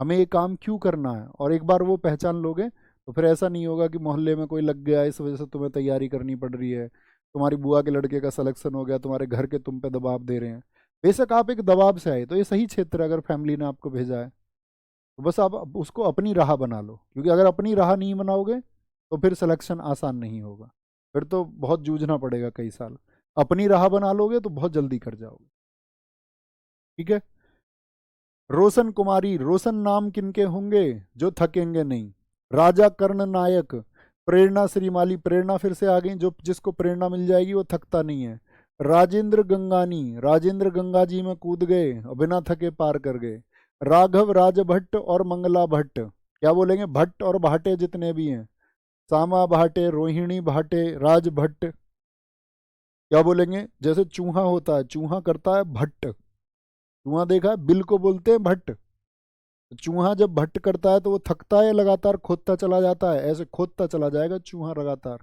A: हमें ये काम क्यों करना है। और एक बार वो पहचान लोगे तो फिर ऐसा नहीं होगा कि मोहल्ले में कोई लग गया इस वजह से तुम्हें तैयारी करनी पड़ रही है, तुम्हारी बुआ के लड़के का सिलेक्शन हो गया, तुम्हारे घर के तुम पे दबाव दे रहे हैं। बेशक आप एक दबाव से आए तो ये सही क्षेत्र है, अगर फैमिली ने आपको भेजा है तो बस आप उसको अपनी राह बना लो। क्योंकि अगर अपनी राह नहीं बनाओगे तो फिर सिलेक्शन आसान नहीं होगा, फिर तो बहुत जूझना पड़ेगा कई साल। अपनी राह बना लोगे तो बहुत जल्दी कर जाओगे। ठीक है। रोशन कुमारी, रोशन नाम किनके होंगे जो थकेंगे नहीं। राजा कर्ण नायक, प्रेरणा श्रीमाली, प्रेरणा फिर से आ गई, जो जिसको प्रेरणा मिल जाएगी वो थकता नहीं है। राजेंद्र गंगानी, राजेंद्र गंगा जी में कूद गए और बिना थके पार कर गए। राघव राजभट्ट और मंगला भट्ट, क्या बोलेंगे, भट्ट और भाटे जितने भी हैं, सामा भाटे, रोहिणी भाटे, राज भट्ट, क्या बोलेंगे। जैसे चूहा होता है, चूहा करता है भट्ट, चूहा देखा है, बिल को बोलते हैं भट्ट। चूहा जब भट्ट करता है तो वो थकता है, लगातार खोदता चला जाता है, ऐसे खोदता चला जाएगा चूहा लगातार।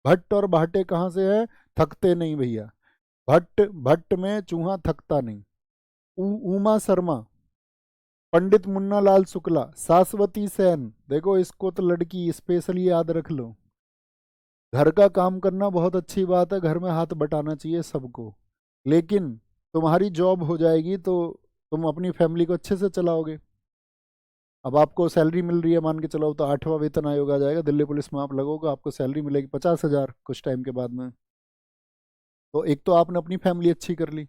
A: भट्ट और भाटे कहाँ से है, थकते नहीं भैया, भट्ट भट्ट में चूहा थकता नहीं। उमा शर्मा, पंडित मुन्ना लाल शुक्ला, शाश्वती सेन, देखो इसको तो लड़की स्पेशली याद रख लो। घर का काम करना बहुत अच्छी बात है, घर में हाथ बटाना चाहिए सबको, लेकिन तुम्हारी जॉब हो जाएगी तो तुम अपनी फैमिली को अच्छे से चलाओगे। अब आपको सैलरी मिल रही है, मान के चलो तो 8वां वेतन आयोग आ जाएगा, दिल्ली पुलिस में आप लगोगे, आपको सैलरी मिलेगी 50,000 कुछ टाइम के बाद में। तो एक तो आपने अपनी फैमिली अच्छी कर ली,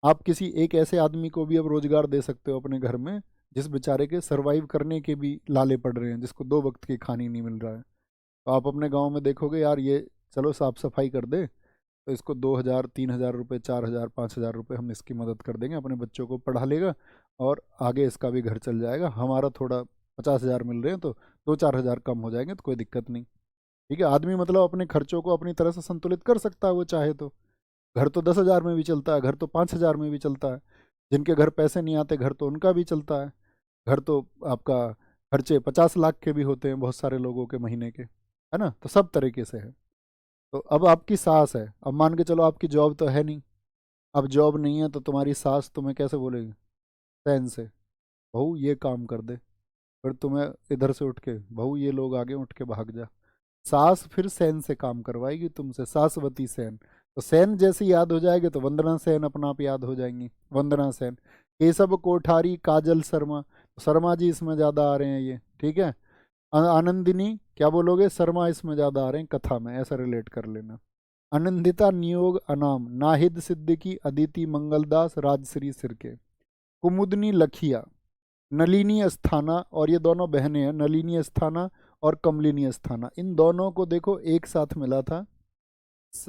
A: आप किसी एक ऐसे आदमी को भी अब रोजगार दे सकते हो अपने घर में जिस बेचारे के सरवाइव करने के भी लाले पड़ रहे हैं, जिसको 2 वक्त की खानी नहीं मिल रहा है। तो आप अपने गांव में देखोगे यार, ये चलो साफ सफाई कर दे तो इसको 2,000 3,000 रुपये, 4,000 5,000 रुपये हम इसकी मदद कर देंगे, अपने बच्चों को पढ़ा लेगा और आगे इसका भी घर चल जाएगा। हमारा थोड़ा 50,000 मिल रहे हैं तो 2-4 हज़ार कम हो जाएंगे तो कोई दिक्कत नहीं। ठीक है, आदमी मतलब अपने खर्चों को अपनी तरह से संतुलित कर सकता है वो चाहे तो। घर तो 10,000 में भी चलता है, घर तो 5,000 में भी चलता है, जिनके घर पैसे नहीं आते घर तो उनका भी चलता है। घर तो आपका खर्चे 50 लाख के भी होते हैं बहुत सारे लोगों के महीने के, है ना। तो सब तरीके से है। तो अब आपकी सास है, अब मान के चलो आपकी जॉब तो है नहीं, अब जॉब नहीं है तो तुम्हारी सास तुम्हें कैसे बोलेगी, सहन से, बहू ये काम कर दे, फिर तुम्हें इधर से उठ के, बहू ये लोग आगे उठ के भाग जा। सास फिर सेन से काम करवाएगी तुमसे, सासवती सेन। तो सेन जैसी याद हो जाएगी तो वंदना सेन अपना आप याद हो जाएंगी, वंदना सेन। केशव कोठारी, काजल शर्मा, तो शर्मा जी इसमें ज़्यादा आ रहे हैं ये, ठीक है। आनंदिनी, क्या बोलोगे, शर्मा इसमें ज़्यादा आ रहे हैं कथा में, ऐसा रिलेट कर लेना। आनंदिता नियोग अनाम, नाहिद सिद्दीकी, अदिति मंगलदास, राजश्री सिरके। कुमुदनी लखिया, नलिनी अस्थाना, और ये दोनों बहनें हैं, नलिनी अस्थाना और कमलिनी अस्थाना, इन दोनों को देखो एक साथ मिला था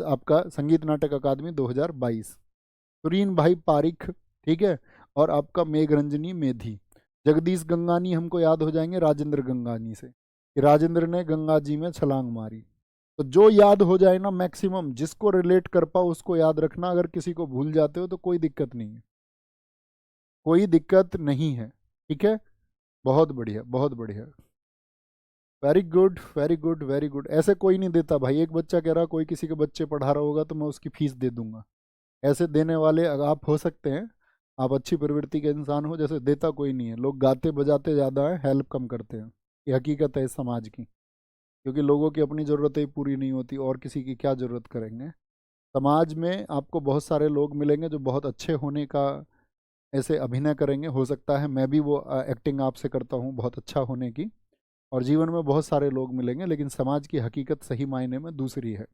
A: आपका संगीत नाटक अकादमी 2022। सुरीन भाई पारिख, ठीक है, और आपका मेघरंजनी मेधी। जगदीश गंगानी हमको याद हो जाएंगे राजेंद्र गंगानी से, कि राजेंद्र ने गंगा जी में छलांग मारी। तो जो याद हो जाए ना, मैक्सिमम जिसको रिलेट कर पाओ उसको याद रखना, अगर किसी को भूल जाते हो तो कोई दिक्कत नहीं है, कोई दिक्कत नहीं है। ठीक है, बहुत बढ़िया बहुत बढ़िया, very good very good very good. ऐसे कोई नहीं देता भाई, एक बच्चा कह रहा कोई किसी के बच्चे पढ़ा रहा होगा तो मैं उसकी फीस दे दूंगा, ऐसे देने वाले अगर आप हो सकते हैं, आप अच्छी प्रवृत्ति के इंसान हो, जैसे देता कोई नहीं है। लोग गाते बजाते ज़्यादा है, हेल्प कम करते हैं, ये हकीकत है इस समाज की। क्योंकि लोगों की अपनी ज़रूरतें ही पूरी नहीं होती और किसी की क्या ज़रूरत करेंगे। समाज में आपको बहुत सारे लोग मिलेंगे जो बहुत अच्छे होने का ऐसे अभिनय करेंगे, हो सकता है मैं भी वो एक्टिंग आपसे करता हूँ बहुत अच्छा होने की, और जीवन में बहुत सारे लोग मिलेंगे, लेकिन समाज की हकीकत सही मायने में दूसरी है।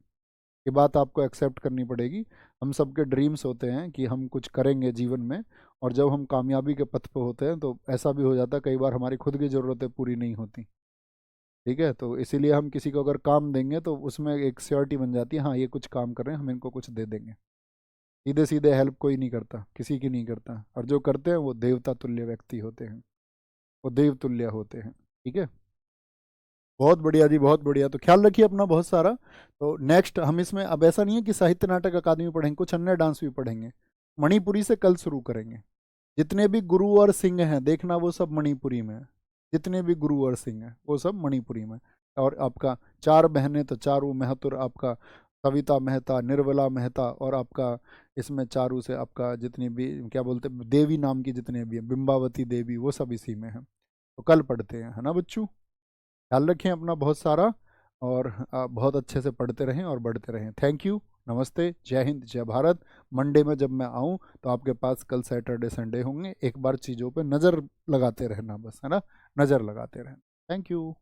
A: ये बात आपको एक्सेप्ट करनी पड़ेगी। हम सबके ड्रीम्स होते हैं कि हम कुछ करेंगे जीवन में, और जब हम कामयाबी के पथ पर होते हैं तो ऐसा भी हो जाता है कई बार हमारी खुद की ज़रूरतें पूरी नहीं होती। ठीक है, तो इसीलिए हम किसी को अगर काम देंगे तो उसमें एक श्योरिटी बन जाती है, हाँ ये कुछ काम कर रहे हैं, हम इनको कुछ दे देंगे। सीधे सीधे हेल्प कोई नहीं करता, किसी की नहीं करता, और जो करते हैं वो देवता तुल्य व्यक्ति होते हैं, वो देव तुल्य होते हैं। ठीक है, बहुत बढ़िया जी, बहुत बढ़िया। तो ख्याल रखिए अपना बहुत सारा। तो नेक्स्ट हम इसमें अब ऐसा नहीं है कि साहित्य नाटक अकादमी पढ़ेंगे, कुछ अन्य डांस भी पढ़ेंगे। मणिपुरी से कल शुरू करेंगे। जितने भी गुरु और सिंह हैं देखना, वो सब मणिपुरी में है। जितने भी गुरु और सिंह हैं वो सब मणिपुरी में। और आपका चार बहनें तो चारू मेहतुर, आपका सविता मेहता, निर्मला मेहता, और आपका इसमें चारू से आपका जितनी भी क्या बोलते हैं देवी नाम की जितने भी हैं, बिंबावती देवी, वो सब इसी में है। तो कल पढ़ते हैं, है ना बच्चों। ख्याल रखें अपना बहुत सारा, और बहुत अच्छे से पढ़ते रहें और बढ़ते रहें। थैंक यू, नमस्ते, जय हिंद, जय भारत। मंडे में जब मैं आऊँ तो आपके पास कल सैटरडे संडे होंगे, एक बार चीज़ों पे नज़र लगाते रहना बस, है ना, नज़र लगाते रहना। Thank you.